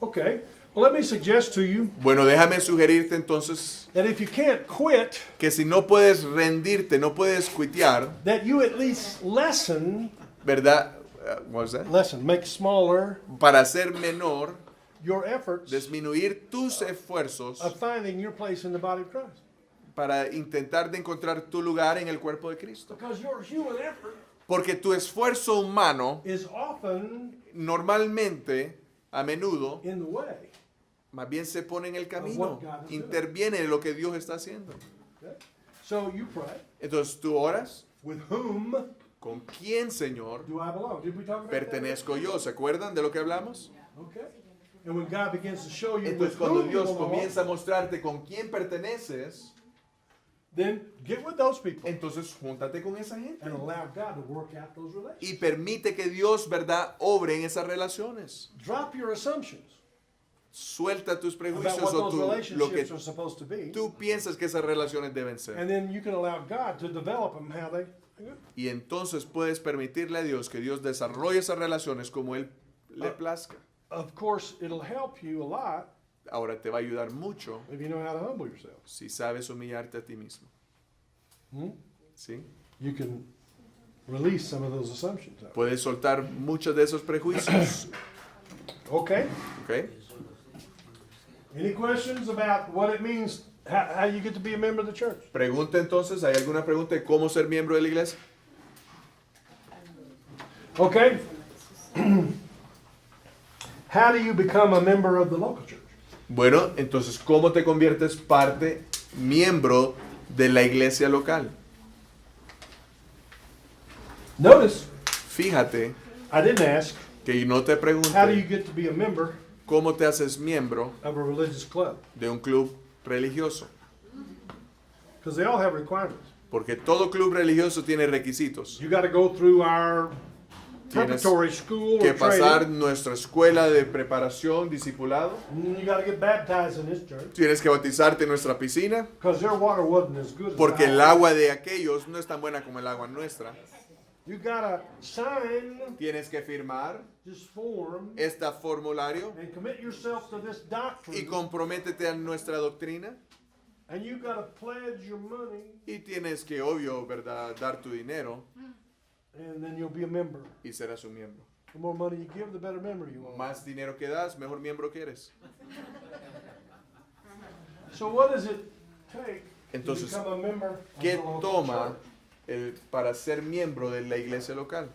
Okay. Well, let me suggest to you Bueno, déjame sugerirte entonces that if you can't quit, que si no puedes rendirte, no puedes cuitear, that you at least lessen, ¿verdad? What was that? make smaller Para ser menor, your efforts disminuir tus esfuerzos of finding your place in the body of Christ. para intentar de encontrar tu lugar en el cuerpo de Cristo. Because your human effort Porque tu esfuerzo humano is often normalmente, a menudo, in the way. más bien se pone en el what camino, God is doing. interviene en lo que Dios está haciendo. Okay? So you pray, Entonces tú oras, with whom ¿con quién, Señor, do I belong? Did we talk about pertenezco yo? ¿Se acuerdan de lo que hablamos? that? Okay. And when God begins to show you Entonces with cuando whom you Dios belong, comienza a mostrarte con quién perteneces, then get with those people entonces júntate con esa gente and allow God to work out those relations. y permite que Dios, ¿verdad?, obre en esas relaciones. Drop your assumptions Suelta tus about prejuicios what o those lo que relationships are supposed to be. tú piensas que esas relaciones deben ser. And then you can allow God to develop them how they. Y entonces puedes permitirle a Dios que Dios desarrolle esas relaciones como Él le plazca. Of course, it'll help you a lot Ahora te va a ayudar mucho if you know how to humble yourself. si sabes humillarte a ti mismo. Hmm? ¿Sí? You can release some of those assumptions. Puedes soltar muchos de esos prejuicios. Okay. ¿Ok? Any questions about what it means, how you get to be a member of the church? Pregunta entonces, ¿hay alguna pregunta de cómo ser miembro de la iglesia? Okay. How do you become a member of the local church? Bueno, entonces, ¿cómo te conviertes miembro de la iglesia local? Notice, Fíjate I didn't ask, que no te how do you pregunté get to be a member cómo te haces miembro of a religious club? de un club religioso. Because they all have requirements. Porque todo club religioso tiene requisitos. You got to go through our Tienes preparatory school que or pasar training. nuestra escuela de preparación, discipulado. And you got to get baptized in this church Tienes que bautizarte en nuestra piscina. because their water wasn't as good as Porque el ours. agua de aquellos no es tan buena como el agua nuestra. You got to sign Tienes que firmar this form este formulario and commit yourself to this y doctrine. comprométete a nuestra doctrina. And you got to pledge your money, Y tienes que, obvio, ¿verdad?, dar tu dinero and then you'll be a member. y serás un miembro. The more money you give, the better member you are. Más dinero que das, mejor miembro que eres. So what does it take Entonces, to become a member of ¿qué the local toma church? para ser miembro de la iglesia local?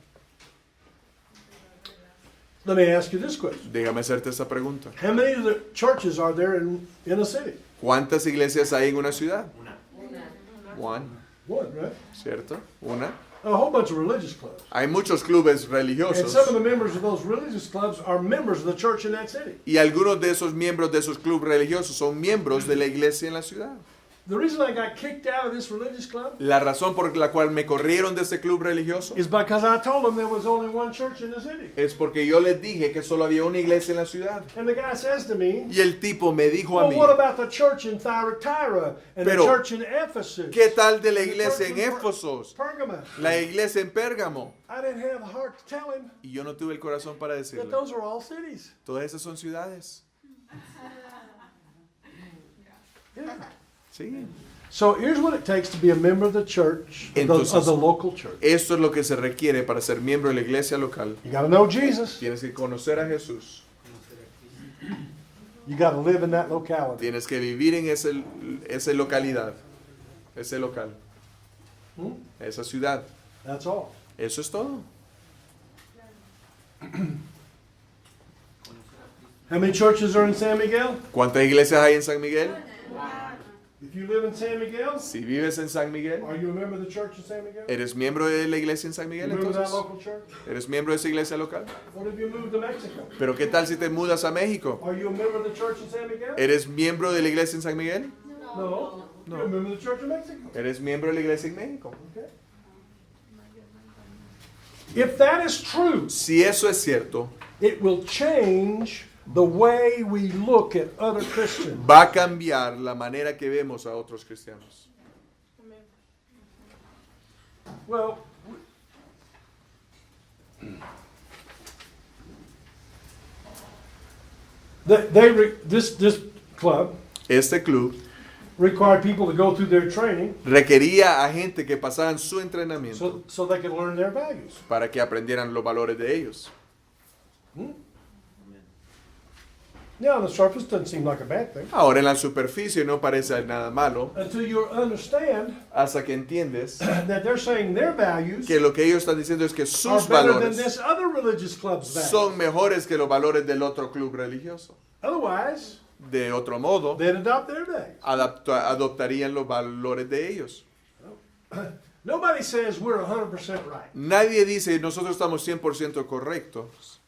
Let me ask you this question. Déjame hacerte esta pregunta. How many of the churches are there in a city? ¿Cuántas iglesias hay en una ciudad? One, One, right? ¿cierto? Una. A whole bunch of religious clubs. Hay muchos clubes And religiosos some of the members of those religious clubs are members of the church in that city. y algunos de esos miembros de esos clubes religiosos son miembros de la iglesia en la ciudad. The reason I got kicked out of this religious club La razón por la cual me corrieron de ese club religioso is because I told them there was only one church in the city. es porque yo les dije que solo había una iglesia en la ciudad. And the guy says to me, Y el tipo me dijo a well, mí, what about the church in Thyatira and Pero, the church in Ephesus? ¿qué tal de la and the iglesia church en in Éfeso? Pergamos? La iglesia en Pérgamo. I didn't have the heart to tell him Y yo no tuve el corazón para that decirle. those are all cities. Todas esas son ciudades. Yeah. Sí. So here's what it takes to be a member of the church, Entonces, of the local church. Esto es lo que se requiere para ser miembro de la iglesia local. You got to know Jesus. Tienes que conocer a Jesús. You got to live in that locality. Tienes que vivir en esa localidad. Ese local. Hmm? Esa ciudad. That's all. Eso es todo. How many churches are in San Miguel? ¿Cuántas iglesias hay en San Miguel? If you live in San Miguel, Si vives en San Miguel, are you a member of the church in San Miguel? ¿eres miembro de la iglesia en San You Miguel member of that entonces? local church? ¿Eres miembro de esa iglesia local? What if you moved to Mexico? Pero ¿qué tal si te mudas a México? Are you a member of the church in San Miguel? ¿Eres miembro de la iglesia en San Miguel? No. You're a member of the church in Mexico. ¿Eres miembro de la iglesia en México? Okay. If that is true, Si eso es cierto, it will change the way we look at other Christians. va a cambiar la manera que vemos a otros cristianos. Well, this club Este club required people to go through their training requería a gente que pasaran su entrenamiento so they could learn their values. para que aprendieran los valores de ellos. Now, on the surface, doesn't seem like a bad thing. Ahora en la superficie no parece nada malo Until you understand hasta que entiendes that they're saying their values que lo que ellos están diciendo es que are sus better than valores this other religious club's values. son mejores que los valores del otro club religioso. Otherwise, De otro modo, they'd adopt their values. adoptarían los valores de ellos. Nobody says we're 100% right. Nadie dice nosotros estamos 100% correctos,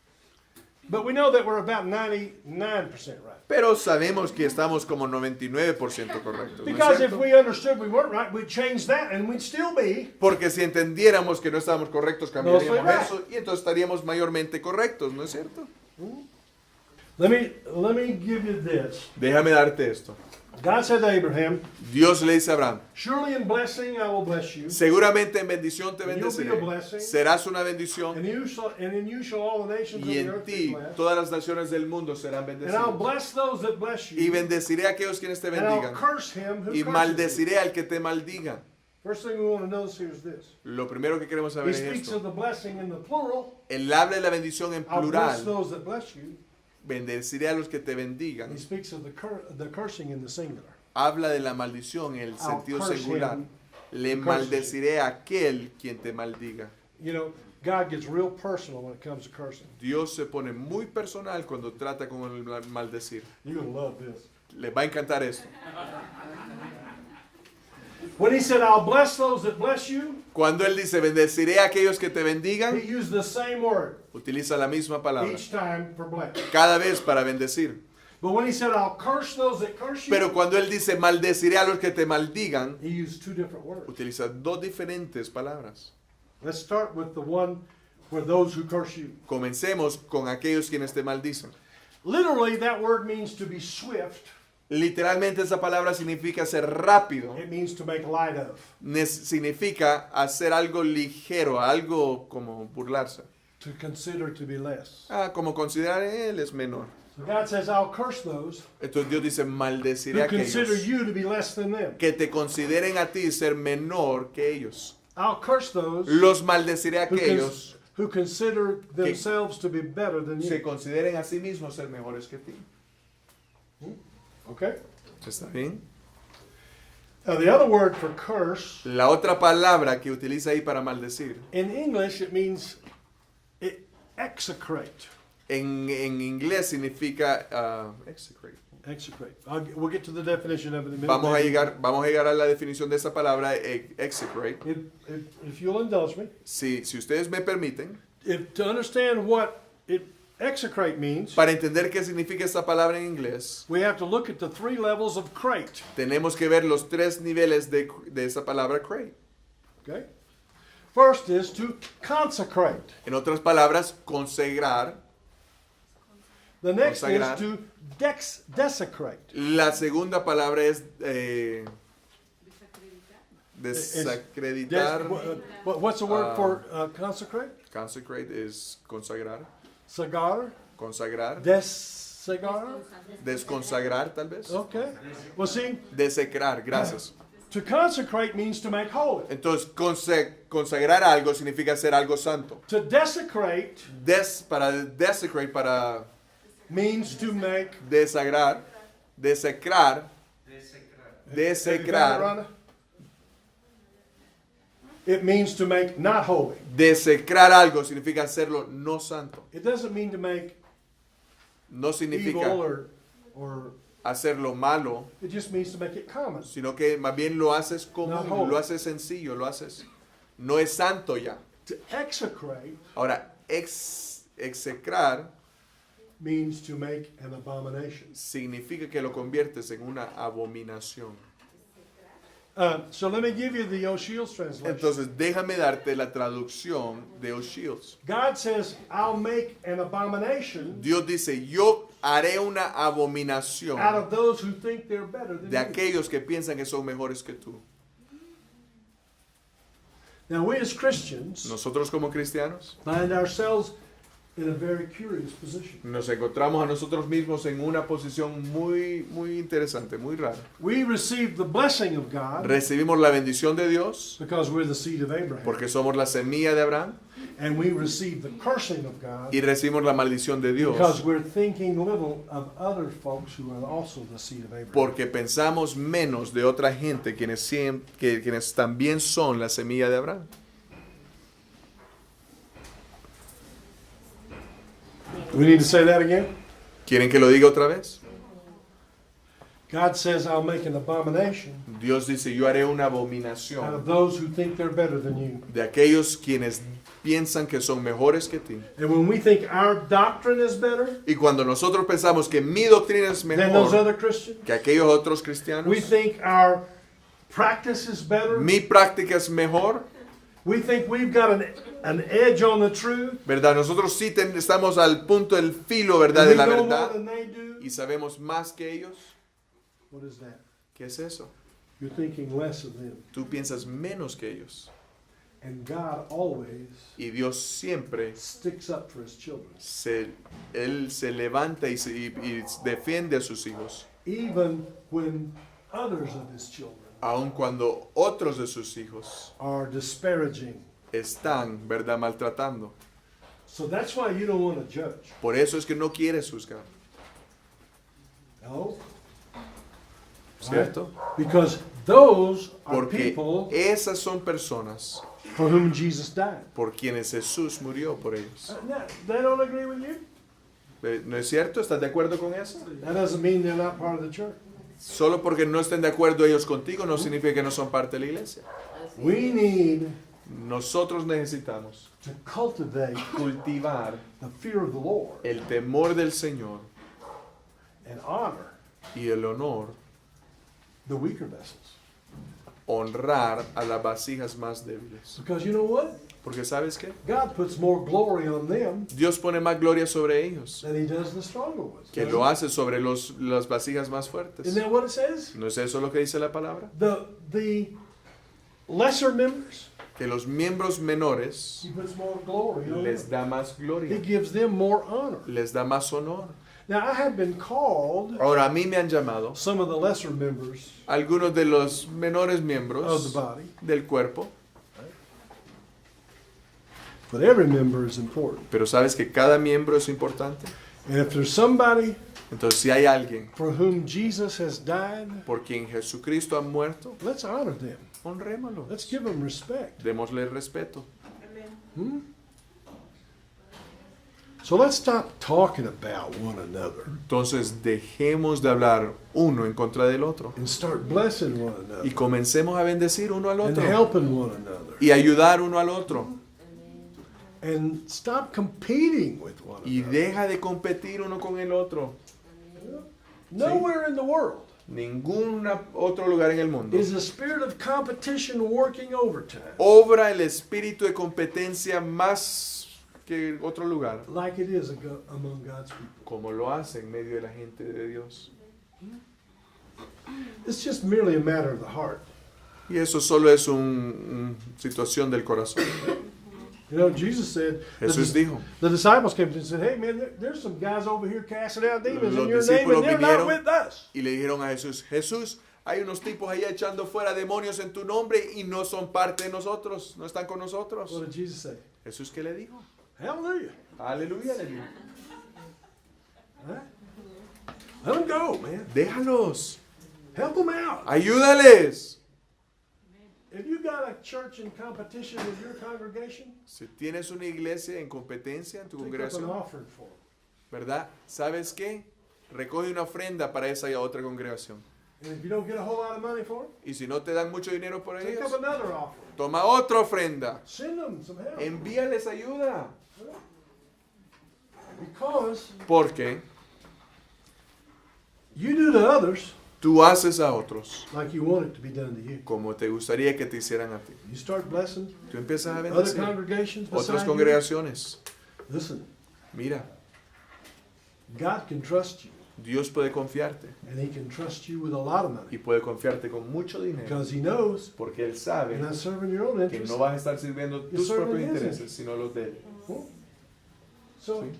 But we know that we're about 99% right. pero sabemos que estamos como 99% correctos. ¿No es Because if cierto? we understood we weren't right, we'd change that and we'd still be. Porque si entendiéramos que no estábamos correctos, cambiaríamos No, soy eso y entonces estaríamos mayormente correctos, ¿no es cierto? Let me give you this. Déjame darte esto. God said to Abraham, Dios le dice a Abraham, surely in blessing I will bless you, seguramente en bendición te And you'll be a bendeciré. blessing. Serás una bendición and in you shall all the nations of y the en earth be ti blessed. todas las naciones del mundo serán And I'll bendecidas. bless those that bless Y you, bendeciré a aquellos quienes te and I'll bendigan curse him who y curses you. maldeciré al que te maldiga. First thing we want to notice here is this. Lo primero que queremos He saber es speaks esto. of the blessing in the plural. Él habla de la bendición en I'll bless plural. those that bless you. Bendeciré a los que te bendigan. He speaks of the cursing in the singular. Habla de la maldición en el I'll sentido curse singular. him Le who curses maldeciré a aquel quien te maldiga. You know, God gets real personal when it comes to cursing. Dios se pone muy personal cuando trata con el maldecir. You're going to love this. Le va a encantar esto. When he said, I'll bless those that bless you, Cuando él dice, bendeciré a aquellos que te he bendigan, used the same word utiliza la misma palabra. each time for bless. Cada vez para bendecir. But when he said, I'll curse those that curse you, Pero cuando él dice, maldeciré a los que te maldigan, he used two different words. utiliza dos diferentes palabras. Let's start with the one for those who curse you. Comencemos con aquellos quienes te maldicen. Literally, that word means to be swift. Literalmente esa palabra significa ser rápido. It means to make light of. Significa hacer algo ligero, algo como burlarse. To consider to be less. Como considerar él es menor. So God says, I'll curse those Entonces Dios dice, maldeciré who a consider aquellos you to be less than them. que te consideren a ti ser menor que ellos. I'll curse those Los maldeciré a who, aquellos who consider themselves to be better than que se you. consideren a sí mismos ser mejores que ti. Okay? ¿Está bien? Now, the other word for curse, La otra palabra que utiliza ahí para maldecir, in English, it means execrate. en inglés significa execrate. Execrate. We'll get to the definition of it in a minute. Vamos a llegar a la definición de esa palabra, execrate. If you'll indulge me, Si ustedes me permiten, to understand what execrate means, para entender qué significa esta palabra en inglés, we have to look at the three levels of crate. tenemos que ver los tres niveles de esa palabra crate. Okay? First is to consecrate. En otras palabras, consagrar. The next Consagrar. is to desecrate. La segunda palabra es desacreditar. What's the word Ah. for consecrate? Consecrate es consagrar. Sagar? Consagrar. Dessegar? Desconsagrar tal vez. Okay. Well, see, Desecrar, gracias. to consecrate means to make holy. Entonces, consagrar algo significa hacer algo santo. To desecrate Para desecrate, para means to make. desagrar, desecrar, Have you found it, desecrar, Rhonda? It means to make not holy. desecrar algo significa hacerlo no santo. It doesn't mean to make No significa evil or hacerlo malo, it just means to make it common. sino que más bien lo haces No común, holy. lo haces sencillo, lo haces. No es santo ya. To execrate Ahora, execrar means to make an abomination. significa que lo conviertes en una abominación. So let me give you the O'Shields translation. Entonces, déjame darte la traducción de O'Shields. God says, I'll make an abomination Dios dice, yo haré una out abominación of those who think they're better than de you. aquellos que piensan que son mejores que tú. Now we as Christians Nosotros como cristianos find ourselves in a very curious position. nos encontramos a nosotros mismos en una posición muy interesante, muy rara. We receive the blessing of God Recibimos la bendición de Dios because we're the seed of Abraham. porque somos la semilla de Abraham And we receive the cursing of God y recibimos la maldición de because Dios we're thinking little of other folks who are also the seed of Abraham. porque pensamos menos de otra gente quienes también son la semilla de Abraham. We need to say that again. ¿Quieren que lo diga otra vez? God says, I'll make an abomination Dios dice, yo haré una out abominación of those who think they're better than you. de aquellos quienes piensan que son mejores que ti. And when we think our doctrine is better Y cuando nosotros pensamos que mi doctrina es than those mejor other Christians, que aquellos otros cristianos, we think our practice is better, mi práctica es mejor, we think we've got an edge on the truth, ¿verdad? Nosotros sí estamos al punto del filo, ¿verdad? and De we la know more verdad than they do. y sabemos más que ellos. What is that? ¿Qué es eso? You're thinking less of them. Tú piensas menos que ellos. And God always Y Dios siempre, sticks up for his children. Él se levanta y defiende a sus hijos. Even when others of his children Aun cuando otros de sus hijos are disparaging. están, ¿verdad? Maltratando. So that's why you don't want to judge. Por eso es que no quieres juzgar. No? ¿Cierto? Because those are Porque people esas son personas for whom Jesus died. por quienes Jesús murió por ellos. They don't agree with you? ¿No es cierto? ¿Estás de acuerdo con eso? That doesn't mean they're not part of the church. Solo porque no estén de acuerdo ellos contigo no significa que no son parte de la iglesia. We need Nosotros necesitamos to cultivate cultivar the fear of the Lord el temor del Señor and honor y el honor, the weaker vessels. honrar a las vasijas más débiles. Because you know what? Porque ¿sabes qué? God puts more glory on them Dios pone más gloria sobre ellos than he does the stronger ones. que lo hace sobre las vasijas más fuertes. Isn't that what it says? ¿No es eso lo que dice la palabra? The lesser members, Que los miembros menores he puts more glory on les them. da más He gloria, gives them more honor. les da más honor. Now I have been called Ahora a mí me han llamado some of the lesser members algunos de los menores of miembros the body, del cuerpo, but every member is important. pero sabes que cada miembro es importante. And if there's somebody Entonces si hay alguien for whom Jesus has died, por quien Jesucristo ha muerto, let's honor them. honrémoslo. Let's give them respect. Démosle respeto. So let's stop talking about one another Entonces dejemos de hablar uno en contra del otro and start blessing one y another comencemos a bendecir uno al and otro helping one another y ayudar uno al otro. and stop competing with one Y another. deja de competir uno con el otro. Nowhere in the world Ningún otro lugar en el mundo is the spirit of competition working overtime obra el espíritu de competencia más que otro lugar, like it is among God's people. como lo hace en medio de la gente de Dios. It's just merely a matter of the heart. Y eso solo es una situación del corazón. You know, Jesus said, Jesús dijo, the disciples came to him and said, hey man, there's some guys over here casting out demons Los in your name discípulos and they're not vinieron with us. y le dijeron a Jesús, Jesús, hay unos tipos ahí echando fuera demonios en tu nombre y no son parte de nosotros, no están con nosotros. What did Jesus say? Jesús, ¿qué le dijo? Hallelujah. Aleluya, le dijo. Huh? Let them go, man. Déjalos, Help them out. ayúdales. If you got a church in competition with your congregation, Si tienes una iglesia en competencia en tu pick up an congregación, offering for them. ¿verdad? ¿Sabes qué? Recoge una ofrenda para esa y otra congregación. And if you don't get a whole lot of money for them, Y si no te dan mucho dinero por take ellos, up another offering. toma otra ofrenda. Send them some help. Envíales ayuda. Because Porque you do to others tú haces a otros like you want it to be done to you. como te gustaría que te hicieran a ti. You start blessing Tú empiezas a other bendecir congregations otras beside you. congregaciones. Listen, Mira, God can trust you. Dios puede confiarte And he can trust you with a lot of y money. puede confiarte con mucho dinero Because he knows porque Él you're sabe not serving your own que interests. no vas a estar sirviendo tus serving propios His intereses, sino los de Él. So, Sí.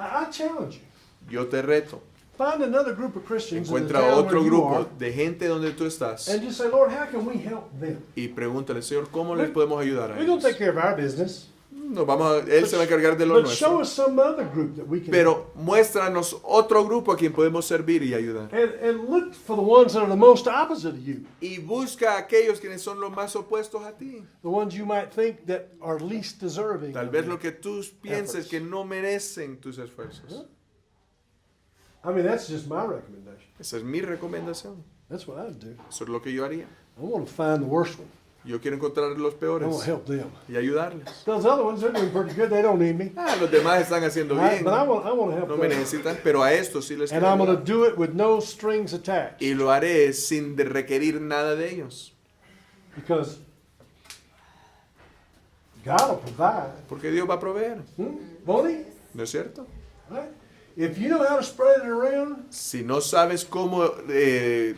I challenge you. Yo te reto, Find another group of Christians in the encuentra town otro where you grupo are, de gente donde tú estás and just say, Lord, how can we help them? y pregúntale, Señor, ¿cómo les podemos ayudar a We're going ellos? to take care of our business. Él se va a encargar de lo But show nuestro. us some other group that we can Pero muéstranos otro grupo a quien podemos servir y ayudar. and look for the ones that are the most opposite of you. Y busca a aquellos quienes son los más opuestos a ti. The ones you might think that are least deserving. Tal of vez you. lo que tú pienses efforts. que no merecen tus esfuerzos. I mean, that's just my recommendation. Esa es mi recomendación. That's what I'd do. Eso es lo que yo haría. I want to find the worst one. Yo quiero encontrar los I want peores to help them. y ayudarles. Those other ones, they're doing pretty good. They don't need me. Los demás están haciendo bien. But I want to help No me them. necesitan, pero a estos sí les And quiero I'm going to ayudar. do it with no strings attached. Y lo haré sin requerir nada de ellos. Because God will provide. Porque Dios va a proveer. Won't he? ¿No es cierto? Right? If you know how to spread it around, Si no sabes cómo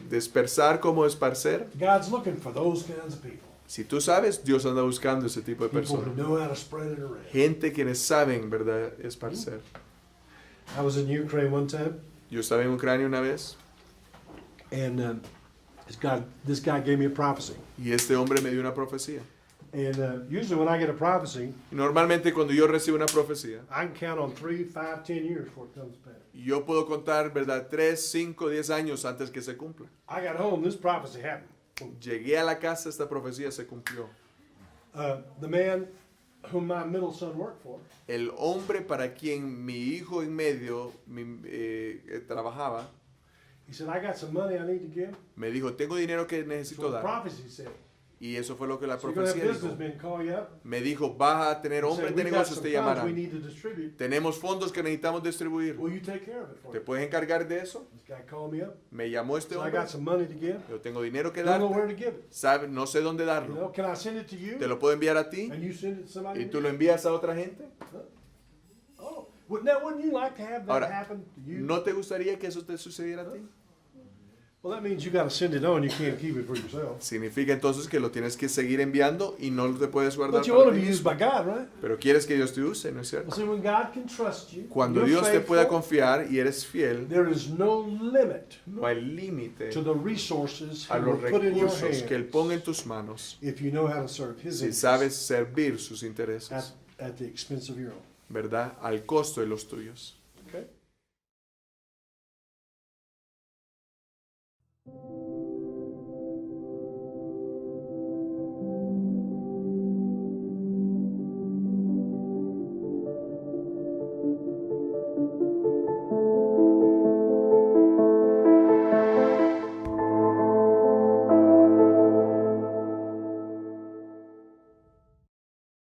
dispersar, cómo esparcer, God's looking for those kinds of people. si tú sabes, Dios anda buscando ese tipo de People who personas. know how to spread it around. Gente quienes saben, ¿verdad?, esparcer. I was in Ukraine one time, Yo estaba en Ucrania una vez and this guy gave me a prophecy. y este hombre me dio una profecía. And usually when I get a prophecy, Y normalmente cuando yo recibo una profecía, I can count on 3, 5, 10 years before it comes to pass. yo puedo contar, ¿verdad?, 3, 5, 10 años antes que se cumpla. I got home, this prophecy happened. Llegué a la casa, esta profecía se cumplió. The man whom my middle son worked for, El hombre para quien mi hijo en medio trabajaba, he said, I got some money I need to give. me dijo, tengo dinero que So necesito the dar. prophecy said, Y eso fue lo que la So you're gonna have profecía dijo. businessmen call you up Me dijo, vas a tener and say, hombres de we got negocios, some te funds we llamarán. need to distribute. Tenemos fondos que necesitamos distribuir. Will you take care of it for ¿Te me? puedes encargar de eso? This guy called me up. Me llamó este So I hombre. got some money to give. Yo tengo dinero que Don't know darte. where to give it. ¿Sabe? No sé dónde You darlo. know, can I send it to Te you? lo puedo enviar a ti And you send it to somebody? y tú lo envías a otra gente. Oh, now wouldn't you like to have that Ahora, happen to you? ¿no te gustaría que eso te sucediera a ti? Well, that means you got to send it on. You can't keep it for yourself. Significa entonces que lo tienes que seguir enviando y no te puedes guardar But you para want to ti be used mismo. by God, right? Pero quieres que Dios te use, ¿no es Well, cierto? see, when God can trust you, Cuando you're Dios te pueda faithful, confiar y eres fiel, there is no limit no hay límite to the resources a He los will put in your recursos que Él hands ponga en tus manos if you know how to serve His si interests sabes servir sus intereses, at the expense of your own. ¿verdad? Al costo de los tuyos. Okay?